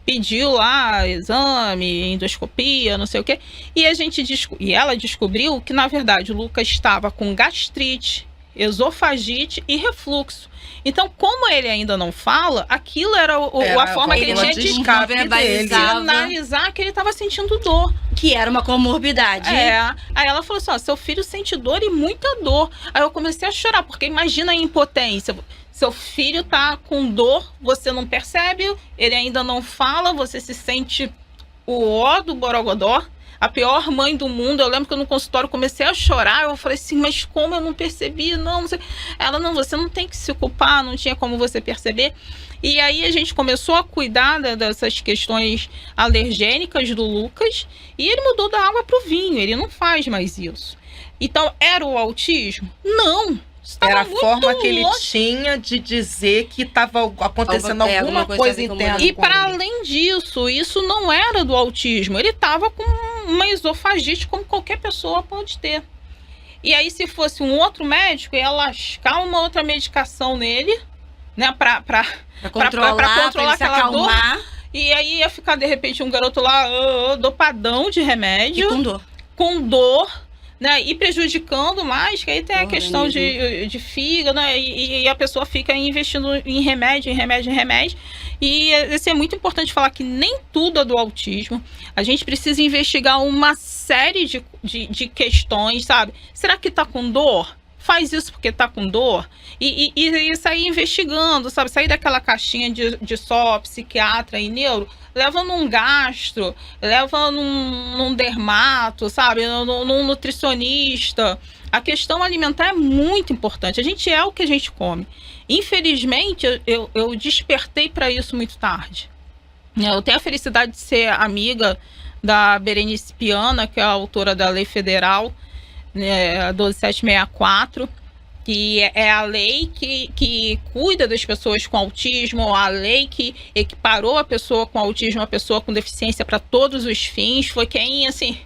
Pediu lá exame, endoscopia, não sei o quê. E ela descobriu que, na verdade, o Lucas estava com gastrite, esofagite e refluxo. Então, como ele ainda não fala, aquilo era a forma que ele tinha de analisar que ele estava sentindo dor. Que era uma comorbidade. Aí ela falou assim, seu filho sente dor e muita dor. Aí eu comecei a chorar, porque imagina a impotência. Seu filho tá com dor, você não percebe, ele ainda não fala, você se sente o ó do borogodó. A pior mãe do mundo. Eu lembro que eu no consultório comecei a chorar. Eu falei assim, mas como eu não percebi? Não sei. Ela, não, você não tem que se culpar, não tinha como você perceber. E aí a gente começou a cuidar dessas questões alergênicas do Lucas e ele mudou da água para o vinho, ele não faz mais isso. Então, era o autismo? Não. Era a forma que ele tinha de dizer que estava acontecendo alguma coisa interna. E para além disso, isso não era do autismo. Ele estava com uma esofagite como qualquer pessoa pode ter. E aí, se fosse um outro médico, ia lascar uma outra medicação nele, né? Para controlar aquela dor. E aí ia ficar, de repente, um garoto lá dopadão de remédio. E com dor. Né, e prejudicando mais, que aí tem a questão de fígado, né, e a pessoa fica investindo em remédio. E assim, é muito importante falar que nem tudo é do autismo. A gente precisa investigar uma série de questões, sabe? Será que tá com dor? Faz isso porque tá com dor? E sair investigando, sabe? Sair daquela caixinha de só psiquiatra e neuro, leva num gastro, leva num dermato, sabe? Num nutricionista. A questão alimentar é muito importante. A gente é o que a gente come. Infelizmente, eu despertei para isso muito tarde. Eu tenho a felicidade de ser amiga da Berenice Piana, que é a autora da Lei Federal, a 12764, que é a lei que cuida das pessoas com autismo, a lei que equiparou a pessoa com autismo, a pessoa com deficiência para todos os fins, foi quem, assim,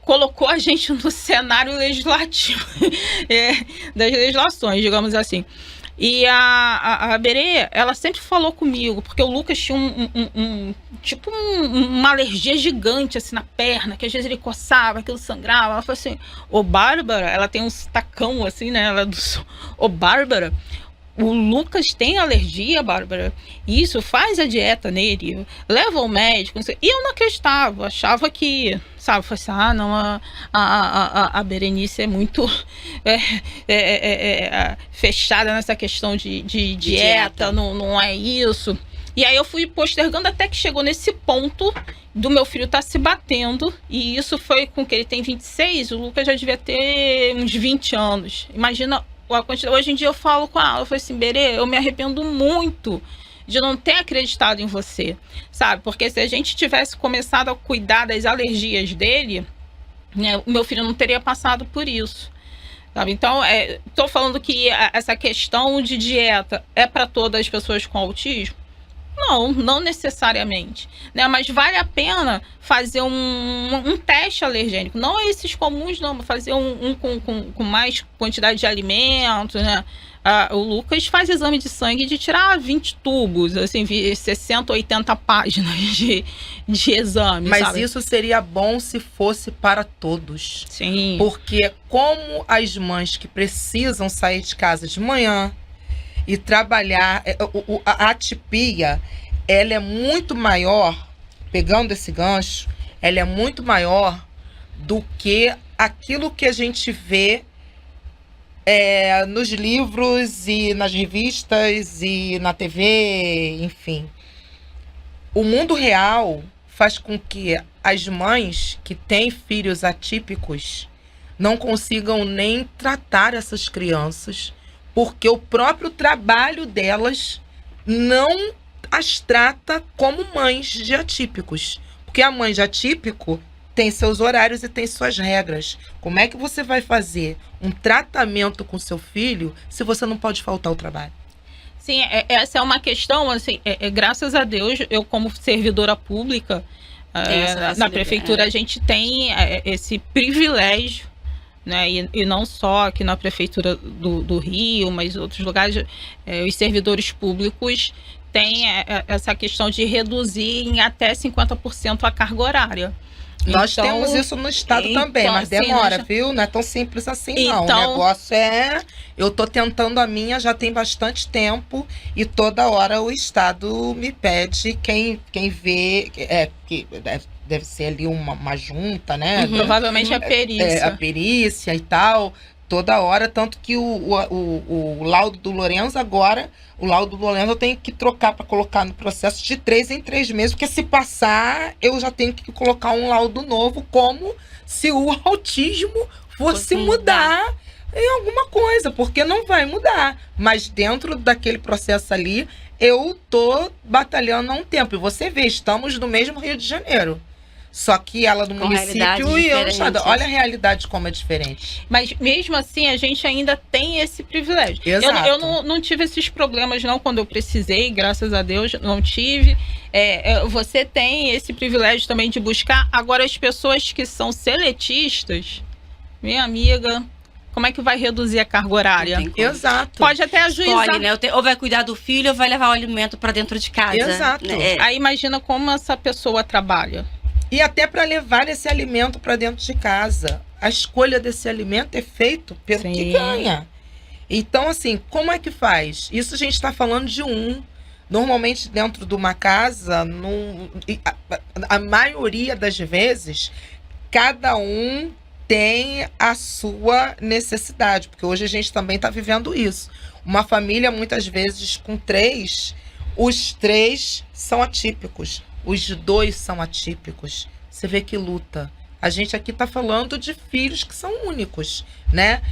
colocou a gente no cenário legislativo das legislações, digamos assim. E a Berê, ela sempre falou comigo, porque o Lucas tinha uma alergia gigante assim na perna, que às vezes ele coçava, aquilo sangrava. Ela falou assim: ô Bárbara, ela tem um tacão assim, né? Ela ô Bárbara, o Lucas tem alergia, Bárbara. Isso, faz a dieta nele, leva ao médico. Não sei. E eu não acreditava, achava que, sabe, foi assim, não, a Berenice é muito fechada nessa questão de dieta, não é isso. E aí eu fui postergando até que chegou nesse ponto do meu filho estar se batendo. E isso foi com que ele tem 26, o Lucas já devia ter uns 20 anos. Imagina. Hoje em dia eu falo com ela, eu falo assim: Berê, eu me arrependo muito de não ter acreditado em você, sabe? Porque se a gente tivesse começado a cuidar das alergias dele, né, o meu filho não teria passado por isso, sabe? Então, tô falando que essa questão de dieta é para todas as pessoas com autismo? Não necessariamente, né? Mas vale a pena fazer um teste alergênico, não esses comuns, não, mas fazer um com mais quantidade de alimentos, né? O Lucas faz exame de sangue de tirar 20 tubos, assim, 60, 80 páginas de exame. Mas sabe? Isso seria bom se fosse para todos. Sim. Porque como as mães que precisam sair de casa de manhã e trabalhar, a atipia, ela é muito maior, pegando esse gancho, ela é muito maior do que aquilo que a gente vê nos livros e nas revistas e na TV, enfim. O mundo real faz com que as mães que têm filhos atípicos não consigam nem tratar essas crianças, porque o próprio trabalho delas não as trata como mães de atípicos. Porque a mãe de atípico tem seus horários e tem suas regras. Como é que você vai fazer um tratamento com seu filho se você não pode faltar ao trabalho? Sim, essa é uma questão, assim, graças a Deus, eu como servidora pública, na prefeitura a gente tem esse privilégio, né? E não só aqui na prefeitura do Rio, mas em outros lugares, os servidores públicos têm essa questão de reduzir em até 50% a carga horária. Nós temos isso no estado também, mas demora, viu? Não é tão simples assim, não. O negócio eu tô tentando a minha já tem bastante tempo e toda hora o estado me pede quem vê, que deve ser ali uma junta, né? Provavelmente a perícia. A perícia e tal, toda hora, tanto que o laudo do Lourenço agora, o laudo do Lourenço eu tenho que trocar para colocar no processo de 3 em 3 meses, porque se passar, eu já tenho que colocar um laudo novo, como se o autismo fosse mudar em alguma coisa, porque não vai mudar. Mas dentro daquele processo ali, eu tô batalhando há um tempo. E você vê, estamos no mesmo Rio de Janeiro. Só que ela do Com município realidades e eu no estado. diferentes. Olha a realidade como é diferente. Mas mesmo assim, a gente ainda tem esse privilégio. Exato. Eu não tive esses problemas, não, quando eu precisei, graças a Deus, não tive. Você tem esse privilégio também de buscar. Agora, as pessoas que são seletistas, minha amiga, como é que vai reduzir a carga horária? Não tem como. Exato. Pode até ajuizar. Escolhe, né? Ou vai cuidar do filho ou vai levar o alimento pra dentro de casa. Exato. Né? Aí imagina como essa pessoa trabalha. E até para levar esse alimento para dentro de casa. A escolha desse alimento é feito pelo Sim. que ganha. Então, assim, como é que faz? Isso a gente está falando de Normalmente, dentro de uma casa, a maioria das vezes, cada um tem a sua necessidade. Porque hoje a gente também está vivendo isso. Uma família, muitas vezes, com 3, os 3 são atípicos. Os 2 são atípicos. Você vê que luta. A gente aqui tá falando de filhos que são únicos, né?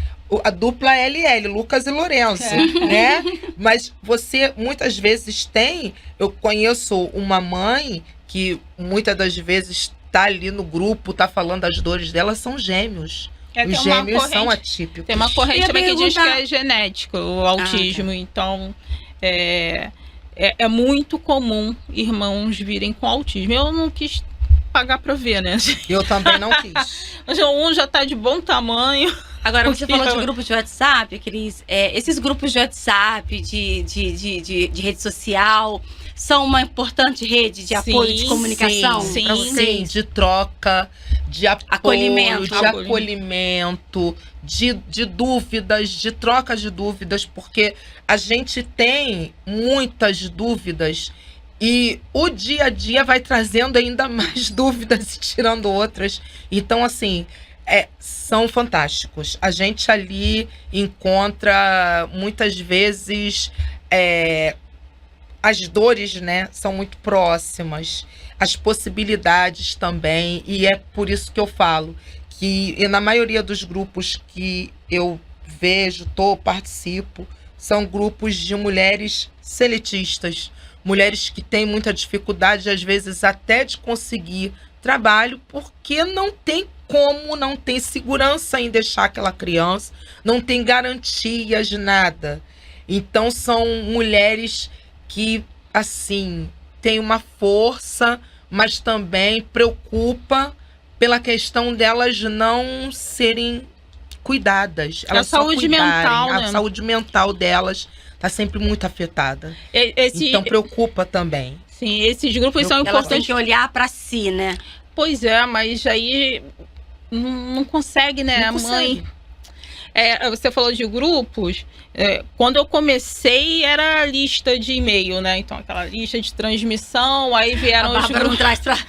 A dupla LL, Lucas e Lourenço, né? Mas você muitas vezes tem... Eu conheço uma mãe que muitas das vezes tá ali no grupo, tá falando das dores dela, são gêmeos. Os gêmeos são atípicos. Tem uma corrente também que diz que perguntar- é genético, o autismo. Então, é muito comum irmãos virem com autismo. Eu não quis pagar pra ver, né? Eu também não quis. Um já tá de bom tamanho. Agora, você Porque falou de grupos de WhatsApp, Cris. Esses grupos de WhatsApp, de rede social, são uma importante rede de apoio, de Sim, comunicação sim, para sim. vocês? De troca, de apoio, Acolhimento. de acolhimento, de dúvidas, de troca de dúvidas, porque a gente tem muitas dúvidas e o dia a dia vai trazendo ainda mais dúvidas e tirando outras. Então, assim, são fantásticos. A gente ali encontra, muitas vezes, as dores, né, são muito próximas, as possibilidades também, e é por isso que eu falo que na maioria dos grupos que eu vejo, participo, são grupos de mulheres seletistas, mulheres que têm muita dificuldade, às vezes até de conseguir trabalho, porque não tem como, não tem segurança em deixar aquela criança, não tem garantias, nada. Então são mulheres que, assim, têm uma força, mas também preocupa pela questão delas não serem cuidadas. Elas só saúde cuidarem. mental, A né? saúde mental delas está sempre muito afetada. Esse, Então preocupa também. sim, esses grupos são Elas têm importantes. que olhar para si, né? Pois é, mas aí não consegue, né? Não A mãe. consegue. Você falou de grupos. Quando eu comecei, era a lista de e-mail, né? Então, aquela lista de transmissão, aí A vieram os Bárbara não grupos. traz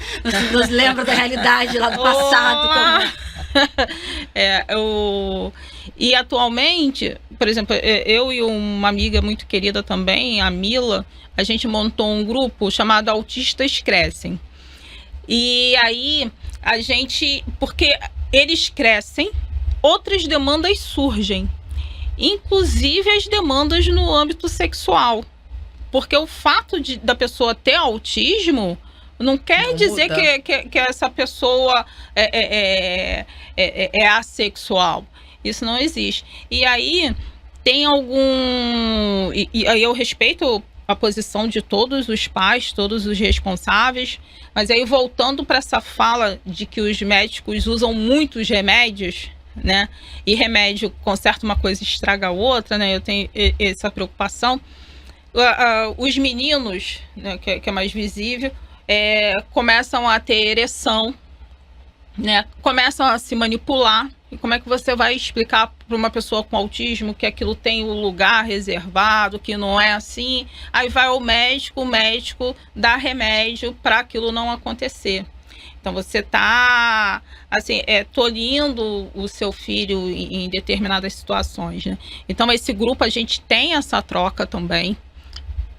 nos lembra da realidade lá do passado. E atualmente, por exemplo, eu e uma amiga muito querida também, a Mila, a gente montou um grupo chamado Autistas Crescem. E aí, porque eles crescem, outras demandas surgem, inclusive as demandas no âmbito sexual. Porque o fato da pessoa ter autismo não quer Não dizer muda. que essa pessoa é assexual. Isso não existe. E aí tem e aí eu respeito a posição de todos os pais, todos os responsáveis, mas aí voltando para essa fala de que os médicos usam muitos remédios, né? E remédio conserta uma coisa e estraga a outra, né? Eu tenho essa preocupação. Os meninos, né, que é mais visível, começam a ter ereção, né? Começam a se manipular. E como é que você vai explicar para uma pessoa com autismo que aquilo tem um lugar reservado, que não é assim? Aí vai ao médico, o médico dá remédio para aquilo não acontecer. Então você está assim, tolhindo o seu filho em determinadas situações, né? Então esse grupo a gente tem essa troca também,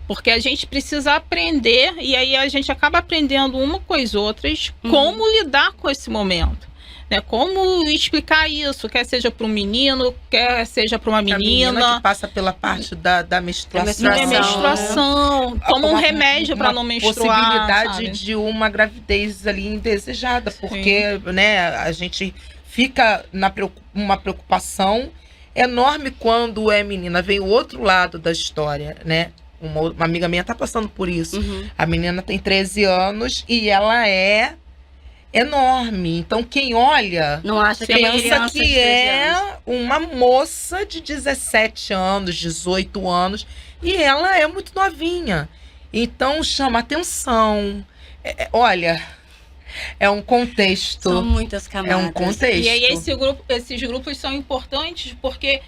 porque a gente precisa aprender, e aí a gente acaba aprendendo uma com as outras como lidar com esse momento. né? Como explicar isso, quer seja para um menino, quer seja para uma A menina. que passa pela parte da menstruação. Não é menstruação, toma um remédio para não menstruar. Possibilidade sabe? de uma gravidez ali indesejada, porque, né, a gente fica uma preocupação enorme quando é menina. Vem o outro lado da história, né? Uma amiga minha tá passando por isso. A menina tem 13 anos e ela é enorme. Então, quem olha Não acha que é uma pensa criança de que 13 é anos. uma moça de 17 anos, 18 anos. E ela é muito novinha. Então, chama atenção. Olha, é um contexto. São muitas camadas. É um contexto. E aí esses grupos são importantes porque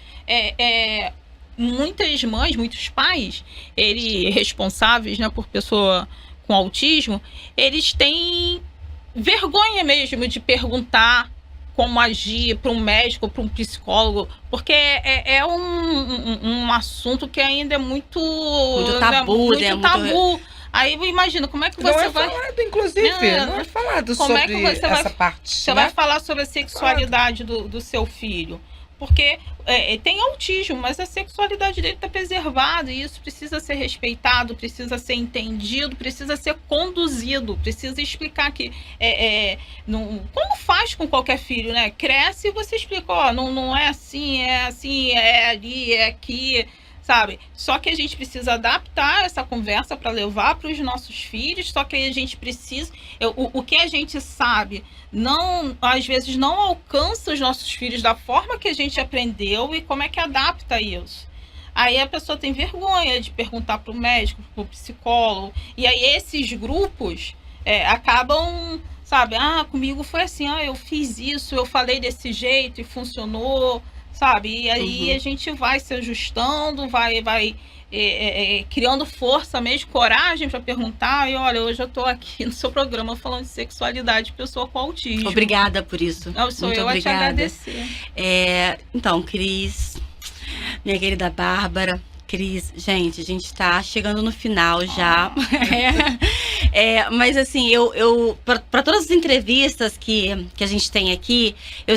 muitas mães, muitos pais, eles responsáveis, né, por pessoa com autismo, eles têm vergonha mesmo de perguntar como agir para um médico, para um psicólogo, porque é um assunto que ainda é muito tabu, né? Muito tabu. Aí imagina, como é que Não você é vai... falado, inclusive. Não é falado Como sobre é que você essa vai- parte. Você né? vai falar sobre a sexualidade do seu filho. Porque tem autismo, mas a sexualidade dele está preservada e isso precisa ser respeitado, precisa ser entendido, precisa ser conduzido, precisa explicar que como faz com qualquer filho, né? Cresce e você explica, ó, não é assim, é ali, é aqui, sabe? Só que a gente precisa adaptar essa conversa para levar para os nossos filhos, só que a gente precisa... O que a gente sabe, às vezes não alcança os nossos filhos da forma que a gente aprendeu e como é que adapta isso. Aí a pessoa tem vergonha de perguntar para o médico, para o psicólogo, e aí esses grupos acabam, sabe, comigo foi assim, eu fiz isso, eu falei desse jeito e funcionou, sabe? E aí a gente vai se ajustando, vai criando força mesmo, coragem para perguntar. E olha, hoje eu tô aqui no seu programa falando de sexualidade de pessoa com autismo. Obrigada por isso. Sou Muito eu a te obrigada. agradecer. Então, Cris, minha querida Bárbara, Cris, gente, a gente tá chegando no final já. Mas assim, para todas as entrevistas que a gente tem aqui, a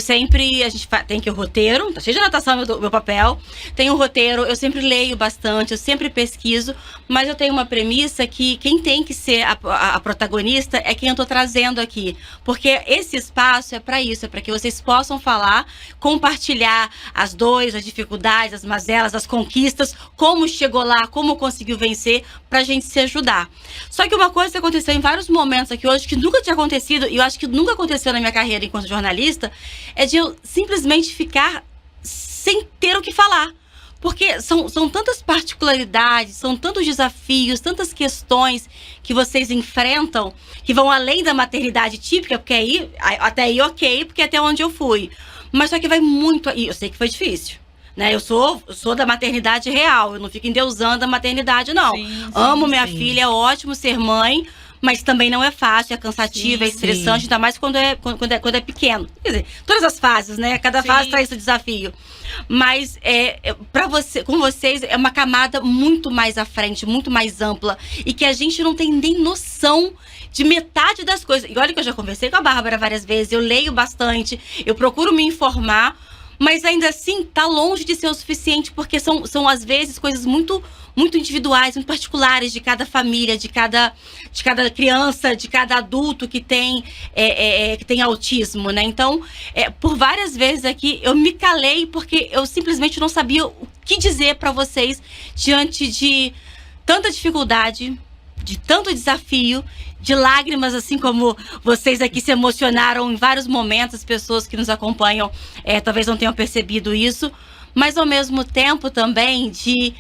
gente tem aqui o roteiro, tá cheio de anotação meu papel, tem o roteiro, eu sempre leio bastante, eu sempre pesquiso, mas eu tenho uma premissa que quem tem que ser a protagonista é quem eu tô trazendo aqui, porque esse espaço é para isso, é para que vocês possam falar, compartilhar as dores, as dificuldades, as mazelas, as conquistas, como chegou lá, como conseguiu vencer, pra gente se ajudar. Só que uma coisa que aconteceu em vários momentos aqui hoje, que nunca tinha acontecido, e eu acho que nunca aconteceu na minha carreira enquanto jornalista, é de eu simplesmente ficar sem ter o que falar. Porque são tantas particularidades, são tantos desafios, tantas questões que vocês enfrentam, que vão além da maternidade típica, porque até aí ok, porque é até onde eu fui. Mas só que vai muito... E eu sei que foi difícil. Né? Eu sou da maternidade real, eu não fico endeusando a maternidade, não. Amo minha filha, é ótimo ser mãe, mas também não é fácil, é cansativo, é estressante, ainda mais quando é pequeno. Quer dizer, todas as fases, né? Cada fase traz seu desafio. Mas com vocês é uma camada muito mais à frente, muito mais ampla, e que a gente não tem nem noção de metade das coisas. E olha que eu já conversei com a Bárbara várias vezes, eu leio bastante, eu procuro me informar, mas ainda assim tá longe de ser o suficiente, porque são às vezes coisas muito, muito individuais, muito particulares de cada família, de cada criança, de cada adulto que tem autismo, né? Então, por várias vezes aqui eu me calei porque eu simplesmente não sabia o que dizer para vocês diante de tanta dificuldade, de tanto desafio, de lágrimas, assim como vocês aqui se emocionaram em vários momentos, as pessoas que nos acompanham talvez não tenham percebido isso, mas ao mesmo tempo também de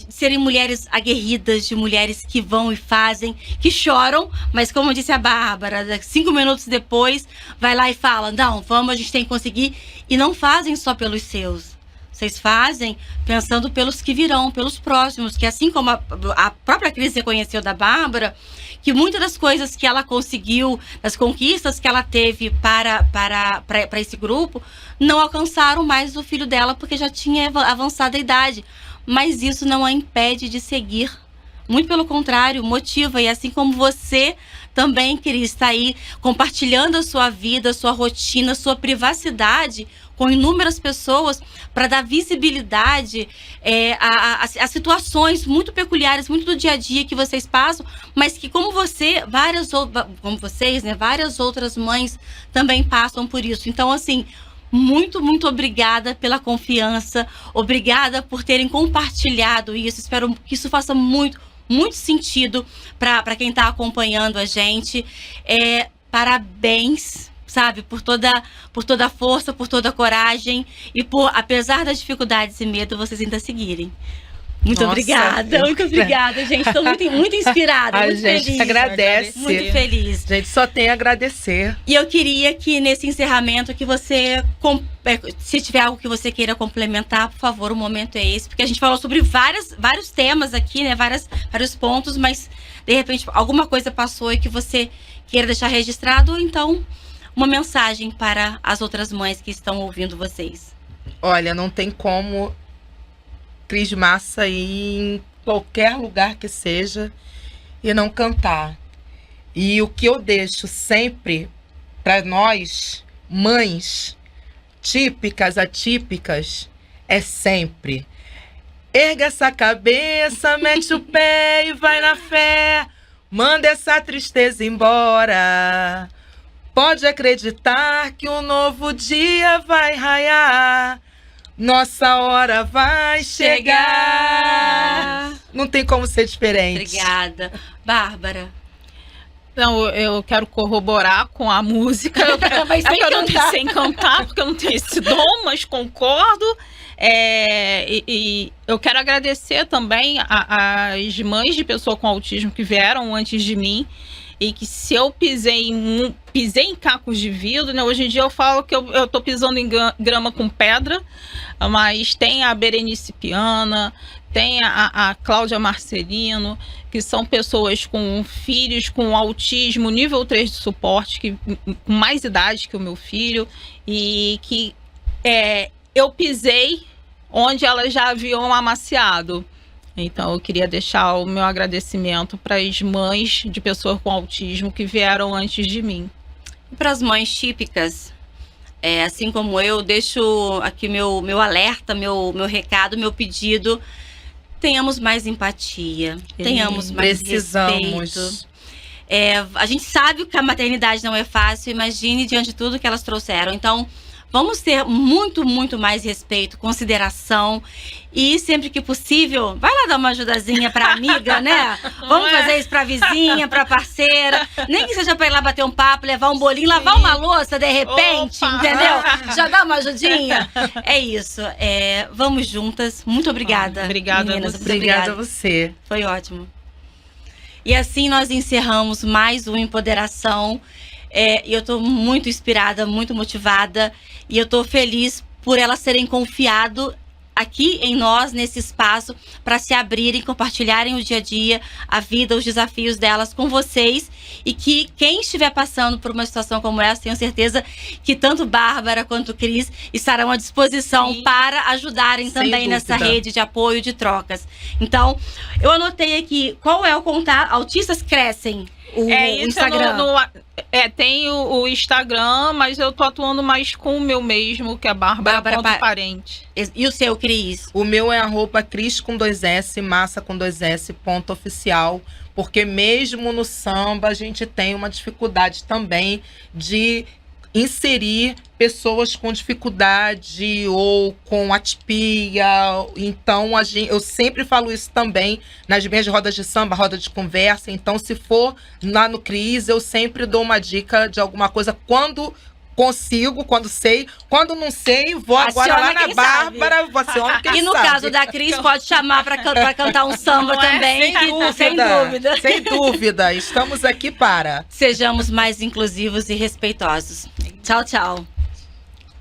serem mulheres aguerridas, de mulheres que vão e fazem, que choram, mas como disse a Bárbara, 5 minutos depois vai lá e fala, não, vamos, a gente tem que conseguir, e não fazem só pelos seus. Vocês fazem pensando pelos que virão, pelos próximos, que assim como a própria Cris reconheceu da Bárbara, que muitas das coisas que ela conseguiu, das conquistas que ela teve para esse grupo, não alcançaram mais o filho dela, porque já tinha avançada a idade. Mas isso não a impede de seguir. Muito pelo contrário, motiva. E assim como você também, Cris, está aí compartilhando a sua vida, a sua rotina, a sua privacidade com inúmeras pessoas para dar visibilidade a situações muito peculiares, muito do dia a dia que vocês passam, mas que como vocês, né, várias outras mães também passam por isso. Então, assim, muito, muito obrigada pela confiança, obrigada por terem compartilhado isso. Espero que isso faça muito sentido para quem está acompanhando a gente. Parabéns, sabe, por toda a força, por toda a coragem e por, apesar das dificuldades e medo, vocês ainda seguirem. Muito obrigada, gente. Estou muito inspirada, A muito gente feliz. agradece. Muito feliz. A gente só tem a agradecer. E eu queria que nesse encerramento que você, se tiver algo que você queira complementar, por favor, o momento é esse. Porque a gente falou sobre vários temas aqui, né? Vários pontos, mas de repente alguma coisa passou e que você queira deixar registrado, ou então uma mensagem para as outras mães que estão ouvindo vocês. Olha, não tem como Cris Massa ir em qualquer lugar que seja e não cantar. E o que eu deixo sempre para nós, mães típicas, atípicas, é sempre: erga essa cabeça, mete o pé e vai na fé, manda essa tristeza embora. Pode acreditar que um novo dia vai raiar. Nossa hora vai chegar. Não tem como ser diferente. Obrigada. Bárbara. Não, eu quero corroborar com a música. Mas sem eu não tenho cantar. sem cantar, porque eu não tenho esse dom, mas concordo. E eu quero agradecer também às mães de pessoa com autismo que vieram antes de mim. E que se eu pisei em cacos de vidro, né? Hoje em dia eu falo que eu tô pisando em grama com pedra, mas tem a Berenice Piana, tem a Cláudia Marcelino, que são pessoas com filhos com autismo nível 3 de suporte, com mais idade que o meu filho, e que eu pisei onde elas já haviam amaciado. Então, eu queria deixar o meu agradecimento para as mães de pessoas com autismo que vieram antes de mim. Para as mães típicas, assim como eu, deixo aqui meu alerta, meu recado, meu pedido. Tenhamos mais empatia, tenhamos mais respeito. A gente sabe que a maternidade não é fácil, imagine diante de tudo que elas trouxeram. Então, vamos ter muito, muito mais respeito, consideração. E sempre que possível, vai lá dar uma ajudazinha pra amiga, né? Vamos fazer isso pra vizinha, pra parceira. Nem que seja pra ir lá bater um papo, levar um bolinho, lavar uma louça de repente, entendeu? Já dá uma ajudinha. É isso. Vamos juntas. Muito obrigada. Obrigada, meninas. Obrigada a você. Foi ótimo. E assim nós encerramos mais um Empoderação. E eu tô muito inspirada, muito motivada. E eu tô feliz por elas terem confiado aqui em nós, nesse espaço, para se abrirem, compartilharem o dia a dia, a vida, os desafios delas com vocês. E que quem estiver passando por uma situação como essa, tenho certeza que tanto Bárbara quanto Cris estarão à disposição. Sim, para ajudarem também nessa rede de apoio, de trocas. Então, eu anotei aqui, qual é o contato? Autistas Crescem. O Instagram. Tem o Instagram, mas eu tô atuando mais com o meu mesmo, que é Bárbara.parente. E o seu, Cris? O meu é @Cris com 2S, Massa com 2S, .oficial. Porque mesmo no samba a gente tem uma dificuldade também de inserir pessoas com dificuldade ou com atipia. Então, eu sempre falo isso também nas minhas rodas de samba, roda de conversa. Então, se for lá no Cris, eu sempre dou uma dica de alguma coisa quando consigo, quando sei. Quando não sei, vou agora lá na Bárbara, você homem quem sabe. E no caso da Cris, pode chamar pra cantar um samba também. Sem dúvida. Sem dúvida. Estamos aqui para. Sejamos mais inclusivos e respeitosos. Tchau, tchau.